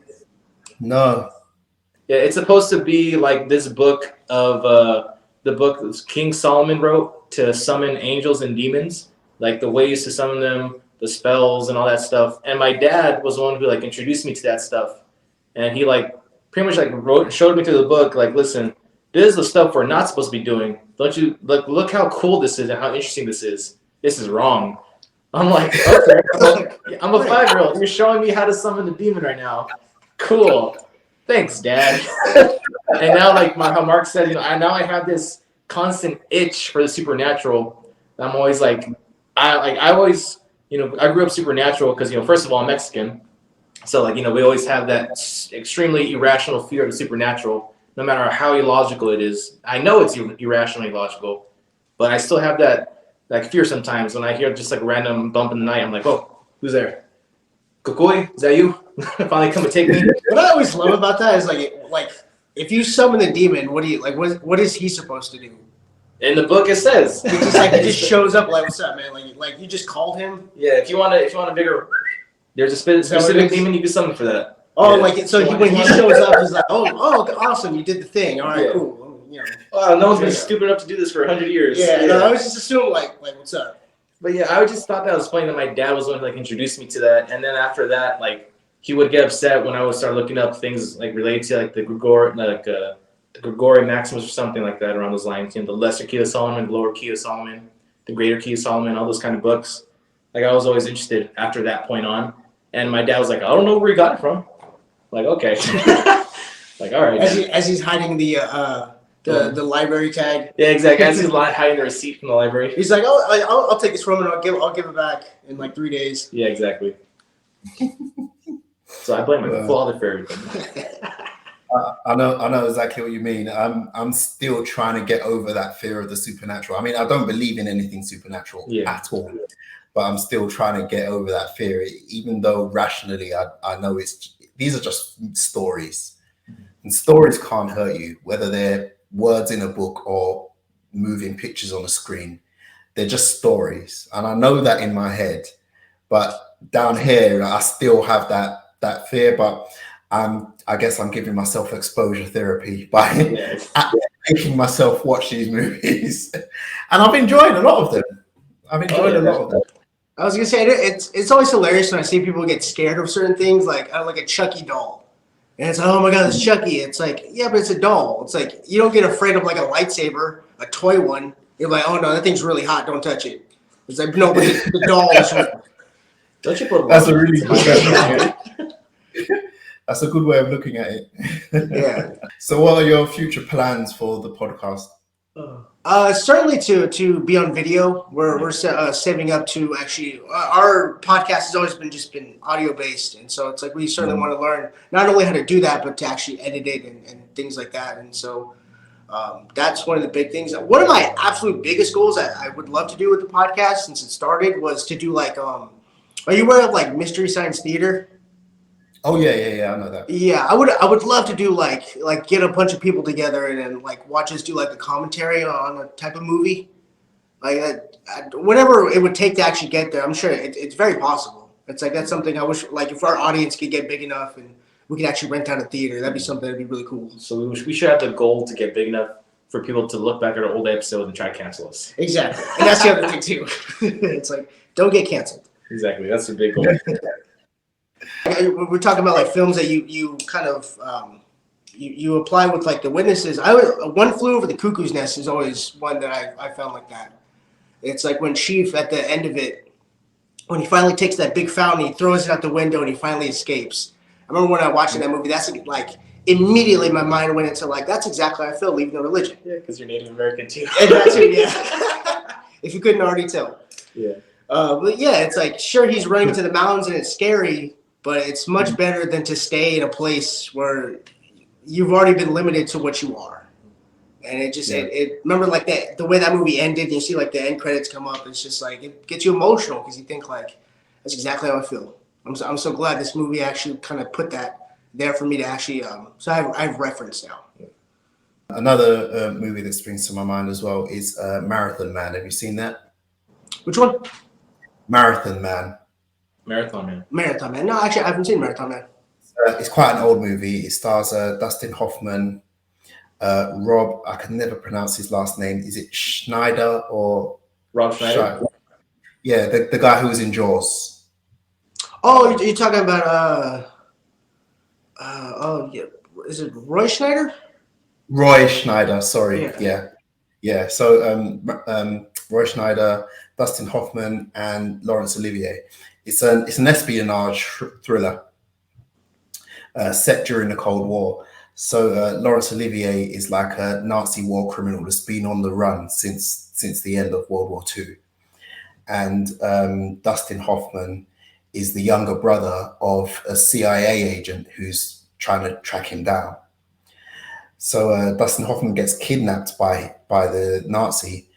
No. Yeah, it's supposed to be like this book of the book King Solomon wrote to summon angels and demons, like the ways to summon them, the spells and all that stuff. And my dad was the one who like introduced me to that stuff. And he like pretty much like showed me through the book, like, listen, this is the stuff we're not supposed to be doing. Don't you look how cool this is and how interesting this is. This is wrong. I'm like, okay, I'm a 5-year-old. You're showing me how to summon the demon right now. Cool. Thanks, Dad. And now, like how Mark said, you know, I have this constant itch for the supernatural. I'm always like, I always, you know, I grew up supernatural because, you know, first of all, I'm Mexican. So, like, you know, we always have that extremely irrational fear of the supernatural. no matter how illogical it is. I know it's irrationally illogical, but I still have that fear sometimes when I hear just like a random bump in the night. I'm like, oh, who's there? Kukui, is that you? Finally come to take me? What I always love about that is like if you summon the demon, what do you like? What is he supposed to do? In the book, it says He just shows up like, what's up, man? Like you just called him. Yeah, if you want a bigger, there's a specific demon you can summon for that. Oh, yeah. like so when he shows up, he's like, oh, awesome, you did the thing. All right, Yeah. cool. You know. Oh, no one's been stupid enough to do this for 100 years. Yeah, no, I was just assuming like what's up. But yeah, I just thought that was funny that my dad was the one who like introduced me to that, and then after that, like he would get upset when I would start looking up things like related to like the Gregorian Maximus or something like that around those lines. You know, the Lesser Key of Solomon, the Lower Key of Solomon, the Greater Key of Solomon, all those kind of books. Like I was always interested after that point on, and my dad was like, I don't know where he got it from. Like okay, like all right. As he's hiding the library tag. Yeah, exactly. As he's hiding the receipt from the library. He's like, oh, I'll take this from him and I'll give it back in like 3 days. Yeah, exactly. So I blame my father for everything. I know exactly what you mean. I'm still trying to get over that fear of the supernatural. I mean, I don't believe in anything supernatural at all, but I'm still trying to get over that fear, even though rationally I know these are just stories, and stories can't hurt you, whether they're words in a book or moving pictures on a screen. They're just stories, and I know that in my head, but down here I still have that fear. But I guess I'm giving myself exposure therapy by making myself watch these movies, and I've enjoyed a lot of them. A lot of them. I was gonna say it's always hilarious when I see people get scared of certain things, like a Chucky doll, and it's like, oh my god, it's Chucky. It's like, yeah, but it's a doll. It's like you don't get afraid of like a lightsaber, a toy one. You're like, oh no, that thing's really hot. Don't touch it. It's like no, but the doll is real. Don't you put That's a really good way. That's a good way of looking at it. Yeah. So, what are your future plans for the podcast? Certainly to be on video. We're saving up to actually. Our podcast has always been audio based, and so it's like we certainly want to learn not only how to do that, but to actually edit it and things like that. And so that's one of the big things. One of my absolute biggest goals I would love to do with the podcast since it started was to do like are you aware of like Mystery Science Theater? Oh yeah, I know that. Yeah, I would love to do like get a bunch of people together and then like watch us do like a commentary on a type of movie, like that. Whatever it would take to actually get there, I'm sure it's very possible. It's like that's something I wish like if our audience could get big enough and we could actually rent out a theater, that'd be something that'd be really cool. So we should have the goal to get big enough for people to look back at our old episodes and try to cancel us. Exactly, and that's the other thing too. It's like don't get canceled. Exactly, that's the big goal. We're talking about like films that you kind of you apply with like the witnesses. One Flew Over the Cuckoo's Nest is always one that I found like that. It's like when Chief at the end of it, when he finally takes that big fountain, he throws it out the window and he finally escapes. I remember when I watched that movie, that's like immediately my mind went into like that's exactly how I feel leaving the religion. Yeah, because you're Native American too. And that too, yeah. If you couldn't already tell. Yeah. But yeah, it's like sure he's running into the mountains and it's scary. But it's much better than to stay in a place where you've already been limited to what you are. And it just, it remember like that, the way that movie ended, and you see like the end credits come up, it's just like, it gets you emotional because you think like, that's exactly how I feel. I'm so glad this movie actually kind of put that there for me to actually, so I have reference now. Another movie that springs to my mind as well is Marathon Man. Have you seen that? Which one? Marathon Man. Marathon Man. Marathon Man. No, actually, I haven't seen Marathon Man. It's quite an old movie. It stars Dustin Hoffman, Rob. I can never pronounce his last name. Is it Schneider or Rob Schneider? Yeah, the guy who was in Jaws. Oh, you're talking about oh yeah, is it Roy Schneider? Roy Schneider. Sorry. Yeah. So Roy Schneider, Dustin Hoffman, and Laurence Olivier. It's an espionage thriller set during the Cold War. So Laurence Olivier is like a Nazi war criminal that's been on the run since the end of World War II. And Dustin Hoffman is the younger brother of a CIA agent who's trying to track him down. So Dustin Hoffman gets kidnapped by the Nazi,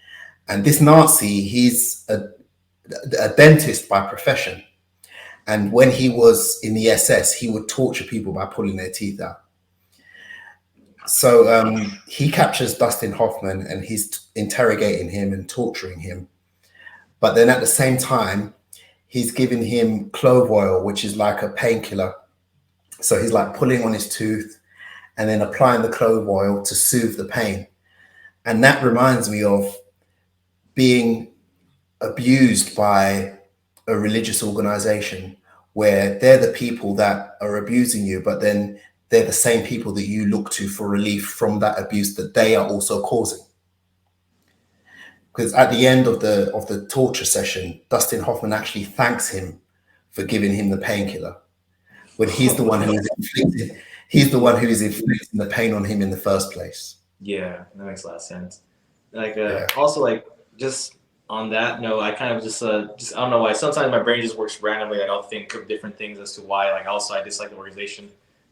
and this Nazi, he's a dentist by profession. And when he was in the SS, he would torture people by pulling their teeth out. So he captures Dustin Hoffman and he's interrogating him and torturing him. But then at the same time, he's giving him clove oil, which is like a painkiller. So he's like pulling on his tooth and then applying the clove oil to soothe the pain. And that reminds me of being abused by a religious organization where they're the people that are abusing you, but then they're the same people that you look to for relief from that abuse that they are also causing. Because at the end of the torture session, Dustin Hoffman actually thanks him for giving him the painkiller, when he's the one who is inflicting, the pain on him in the first place. Yeah, that makes a lot of sense. Like Yeah. also like just on that note, I kind of just I don't know why. Sometimes my brain just works randomly. Like I'll think of different things as to why. Like also I dislike the organization.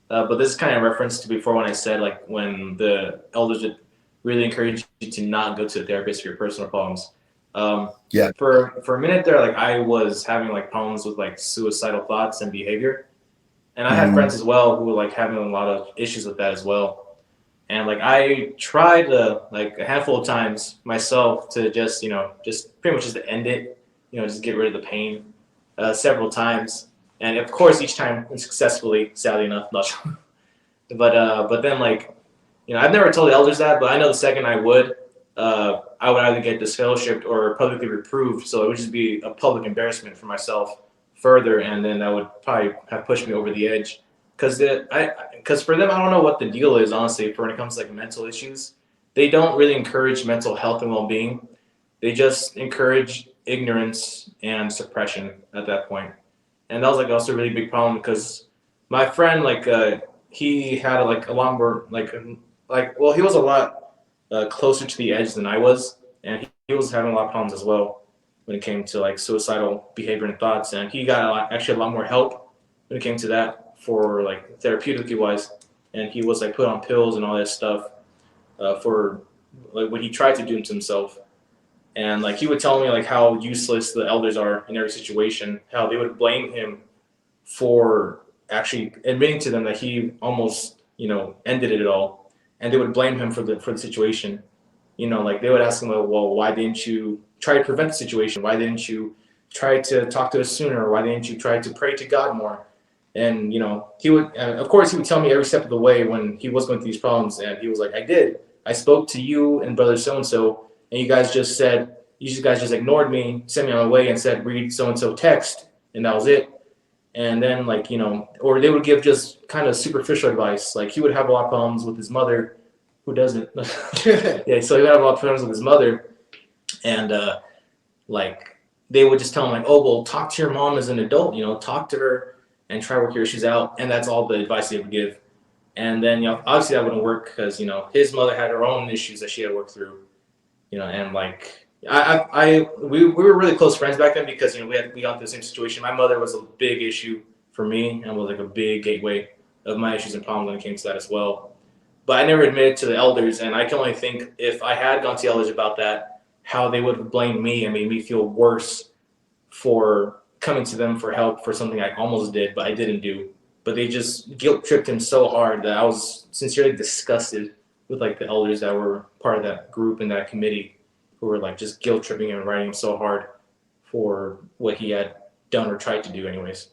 But this is kind of reference to before when I said like when the elders would really encourage you to not go to a therapist for your personal problems. Yeah. For a minute there, like I was having like problems with like suicidal thoughts and behavior, and I had friends as well who were like having a lot of issues with that as well. And like I tried like a handful of times myself to just just pretty much just to end it, just get rid of the pain, several times, and of course each time unsuccessfully, sadly enough. Not but then like I've never told the elders that, but I know the second I would either get disfellowshipped or publicly reproved, so it would just be a public embarrassment for myself further, and then that would probably have pushed me over the edge. Because for them, I don't know what the deal is, honestly, for when it comes to like mental issues. They don't really encourage mental health and well-being. They just encourage ignorance and suppression at that point. And that was like also a really big problem because my friend, like, he had like a lot more, well, he was a lot closer to the edge than I was. And he was having a lot of problems as well when it came to like suicidal behavior and thoughts. And he got actually a lot more help when it came to that, for like therapeutically wise, and he was like put on pills and all that stuff for like what he tried to do to himself. And like he would tell me like how useless the elders are in every situation, how they would blame him for actually admitting to them that he almost ended it all, and they would blame him for the situation. Like they would ask him, well, why didn't you try to prevent the situation? Why didn't you try to talk to us sooner? Why didn't you try to pray to God more? And he would, of course, he would tell me every step of the way when he was going through these problems, and he was like, I spoke to you and brother so and so, and you guys just ignored me, sent me on my way, and said read so and so text, and that was it. And then or they would give just kind of superficial advice. Like he would have a lot of problems with his mother, who doesn't. Yeah, so he would have a lot of problems with his mother, and like they would just tell him like, oh well, talk to your mom as an adult, talk to her and try to work your issues out. And that's all the advice they would give. And then, obviously that wouldn't work because, his mother had her own issues that she had to work through, and like, we were really close friends back then because, we got the same situation. My mother was a big issue for me and was like a big gateway of my issues and problems when it came to that as well. But I never admitted to the elders, and I can only think if I had gone to the elders about that, how they would have blamed me and made me feel worse for coming to them for help for something I almost did, but I didn't do. But they just guilt tripped him so hard that I was sincerely disgusted with like the elders that were part of that group and that committee, who were like just guilt tripping him and writing him so hard for what he had done or tried to do anyways.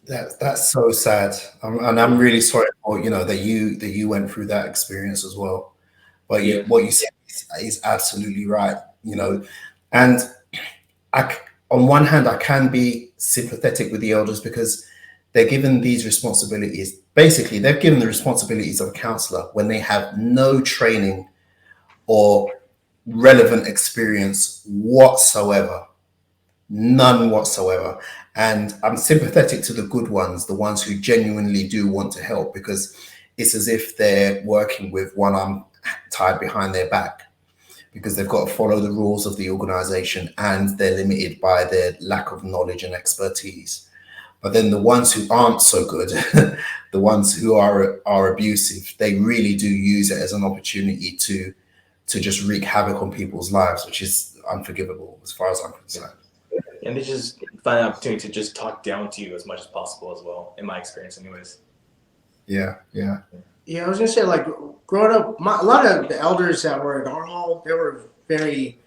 That's so sad, and I'm really sorry for that you went through that experience as well. But what you said is absolutely right. And on one hand, I can be sympathetic with the elders because they're given these responsibilities. Basically, they're given the responsibilities of a counselor when they have no training or relevant experience whatsoever. None whatsoever. And I'm sympathetic to the good ones, the ones who genuinely do want to help, because it's as if they're working with one arm tied behind their back, because they've got to follow the rules of the organization and they're limited by their lack of knowledge and expertise. But then the ones who aren't so good, the ones who are abusive, they really do use it as an opportunity to just wreak havoc on people's lives, which is unforgivable as far as I'm concerned. And they just find an opportunity to just talk down to you as much as possible as well, in my experience anyways. Yeah. Yeah, I was gonna say, like, growing up, a lot of the elders that were in our hall, they were very,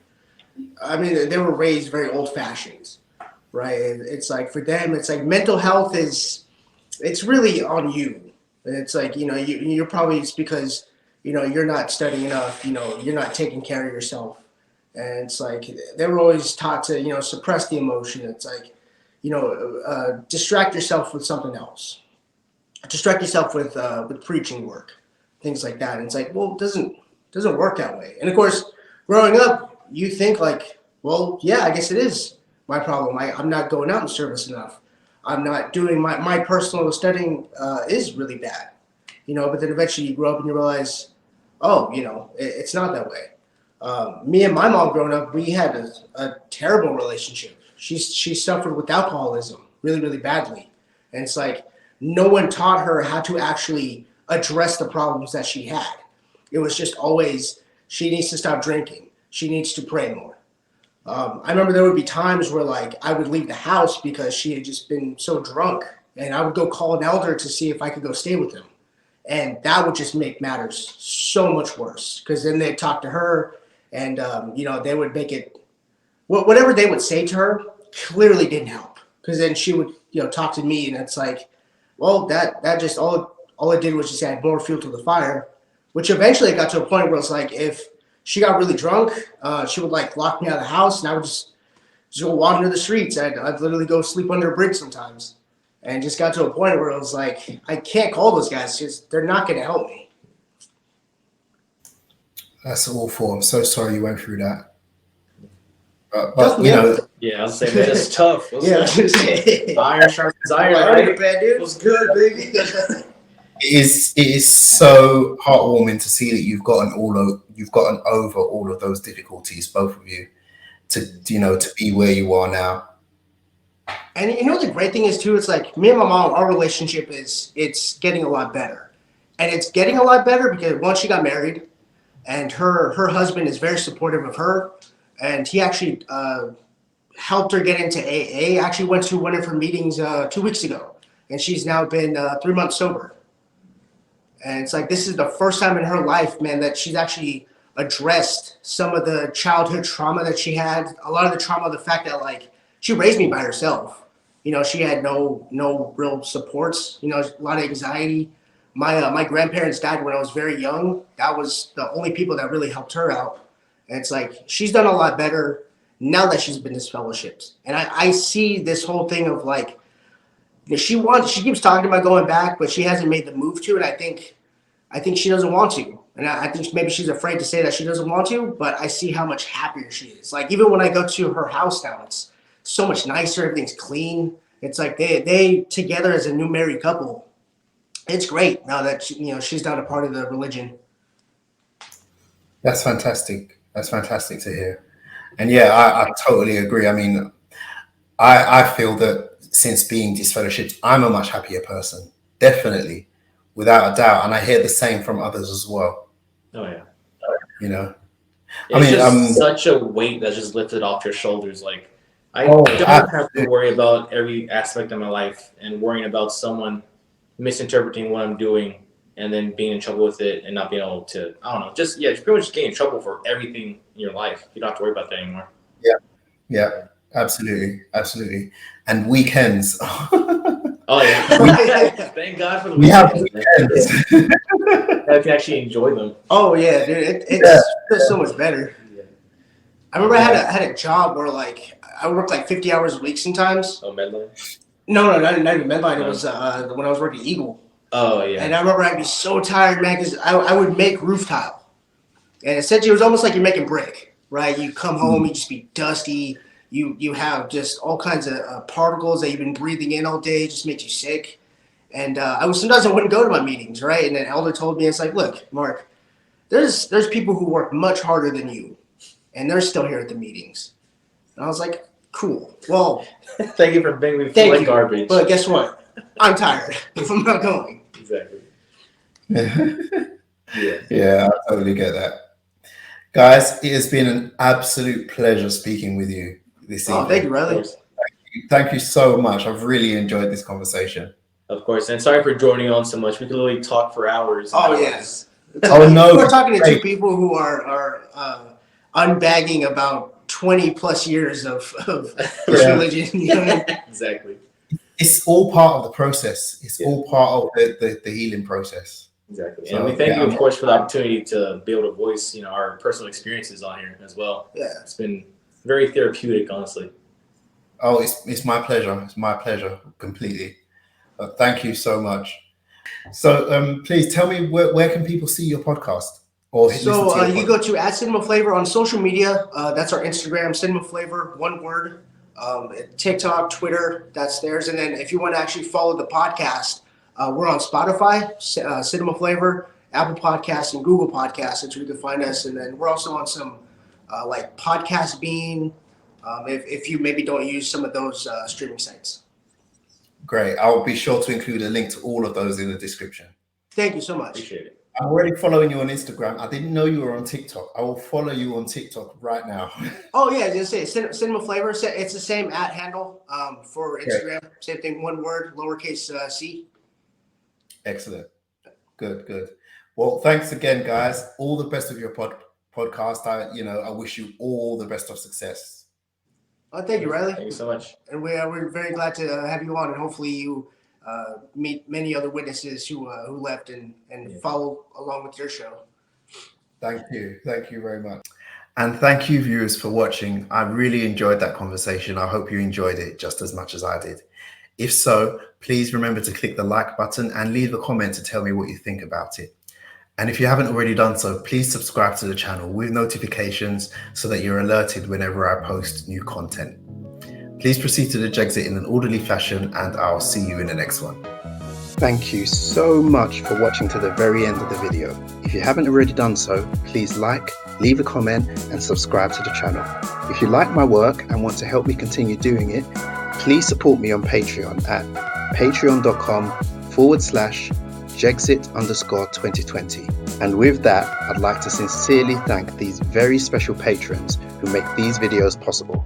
they were raised very old fashioned, right? It's like, for them, it's like mental health it's really on you. And it's like, you're probably, it's because, you're not studying enough, you're not taking care of yourself. And it's like, they were always taught to, suppress the emotion. It's like, distract yourself with something else. Distract yourself with preaching work, things like that. And it's like, well, it doesn't work that way. And of course, growing up, you think like, well, yeah, I guess it is my problem. I'm not going out in service enough. I'm not doing my personal studying is really bad, but then eventually you grow up and you realize, oh, it's not that way. Me and my mom growing up, we had a terrible relationship. She suffered with alcoholism really, really badly. And it's like, no one taught her how to actually address the problems that she had. It was just always, she needs to stop drinking. She needs to pray more. I remember there would be times where, like, I would leave the house because she had just been so drunk, and I would go call an elder to see if I could go stay with him. And that would just make matters so much worse, because then they'd talk to her, and, they would make it, whatever they would say to her clearly didn't help, because then she would, talk to me, and it's like, well, that just, all it did was just add more fuel to the fire, which eventually got to a point where it's like, if she got really drunk, she would, like, lock me out of the house, and I would just go wander the streets. I'd literally go sleep under a bridge sometimes, and just got to a point where it was like, I can't call those guys because they're not going to help me. That's awful. I'm so sorry you went through that. But yeah, I was saying that's tough. Yeah, iron sharpens iron. Right? Bad dude. Was good, baby. It is so heartwarming to see that you've gotten over all of those difficulties, both of you, to be where you are now. And the great thing is too, it's like me and my mom, our relationship it's getting a lot better, and it's getting a lot better because once she got married, and her husband is very supportive of her, and he actually helped her get into AA. Actually went to one of her meetings 2 weeks ago, and she's now been 3 months sober. And it's like, this is the first time in her life, man, that she's actually addressed some of the childhood trauma that she had. A lot of the trauma, the fact that, like, she raised me by herself. She had no real supports, a lot of anxiety. My grandparents died when I was very young. That was the only people that really helped her out. And it's like, she's done a lot better now that she's been disfellowshipped. And I see this whole thing of, like, she keeps talking about going back, but she hasn't made the move to. And I think she doesn't want to. And I think maybe she's afraid to say that she doesn't want to, but I see how much happier she is. Like, even when I go to her house now, it's so much nicer. Everything's clean. It's like they together as a new married couple. It's great now that she's not a part of the religion. That's fantastic. That's fantastic to hear. And yeah, I totally agree. I mean, I feel that since being disfellowshipped, I'm a much happier person, definitely, without a doubt. And I hear the same from others as well. Oh yeah. It's just such a weight that's just lifted off your shoulders. Like, I don't have to worry about every aspect of my life and worrying about someone misinterpreting what I'm doing and then being in trouble with it and not being able to, I don't know, just pretty much getting in trouble for everything in your life. You don't have to worry about that anymore. Yeah, absolutely. And weekends. Oh yeah. Thank God for the weekends. We have weekends. I can actually enjoy them. Oh yeah, dude, it's so much better. Yeah. I remember I had a job where, like, I would work like 50 hours a week sometimes. Oh, Medline? No, not even Medline. It was when I was working at Eagle. Oh yeah. And I remember I'd be so tired, man, because I would make roof tile, and essentially it was almost like you're making brick, right? You come home, you just be dusty. You have just all kinds of particles that you've been breathing in all day. It just makes you sick. And sometimes I wouldn't go to my meetings, right? And an elder told me, it's like, look, Mark, there's people who work much harder than you, and they're still here at the meetings. And I was like, Cool. Well, Thank you for making me feel thank like you. garbage. But guess what? I'm tired. I'm not going. Exactly. Yeah, Yeah. I totally get that. Guys, it has been an absolute pleasure speaking with you this Oh, evening. thank you, Of Riley. course. Thank you so much. I've really enjoyed this conversation. Of course. And sorry for joining on so much. We could literally talk for hours. And Oh, hours. yes. Oh, no, We're talking to two great. people who are unbagging about 20 plus years of this Yeah. religion. You know? Exactly. It's all part of the process. It's Yeah. all part of the healing process. Exactly. So, And we thank yeah, you, of course, for the opportunity to be able to voice, our personal experiences on here as well. Yeah. It's been very therapeutic, honestly. Oh, it's my pleasure. It's my pleasure completely. Thank you so much. So please tell me where can people see your podcast or listen So to your you podcast? go to @Cinemaflavor on social media. That's our Instagram, Cinemaflavor, one word. TikTok, Twitter, that's theirs. And then if you want to actually follow the podcast, we're on Spotify, Cinemaflavor, Apple Podcasts, and Google Podcasts. That's where you can find us. And then we're also on some like Podcast Bean, if you maybe don't use some of those streaming sites. Great. I'll be sure to include a link to all of those in the description. Thank you so much. Appreciate it. I'm already following you on Instagram. I didn't know you were on TikTok. I will follow you on TikTok right now. Oh yeah, just say Cinemaflavor. It's the same @handle for Instagram. Yeah. Same thing, one word, lowercase c. Excellent. Good. Well, thanks again, guys. All the best with your podcast. I wish you all the best of success. Oh, thank you, Riley. Thank you so much. And we're very glad to have you on, and hopefully you meet many other witnesses who left and follow along with your show. Thank you very much. And thank you, viewers, for watching. I really enjoyed that conversation. I hope you enjoyed it just as much as I did. If so, please remember to click the like button and leave a comment to tell me what you think about it. And if you haven't already done so, please subscribe to the channel with notifications so that you're alerted whenever I post new content. Please proceed to the Jexit in an orderly fashion, and I'll see you in the next one. Thank you so much for watching to the very end of the video. If you haven't already done so, please like, leave a comment, and subscribe to the channel. If you like my work and want to help me continue doing it, please support me on Patreon at patreon.com/Jexit_2020. And with that, I'd like to sincerely thank these very special patrons who make these videos possible.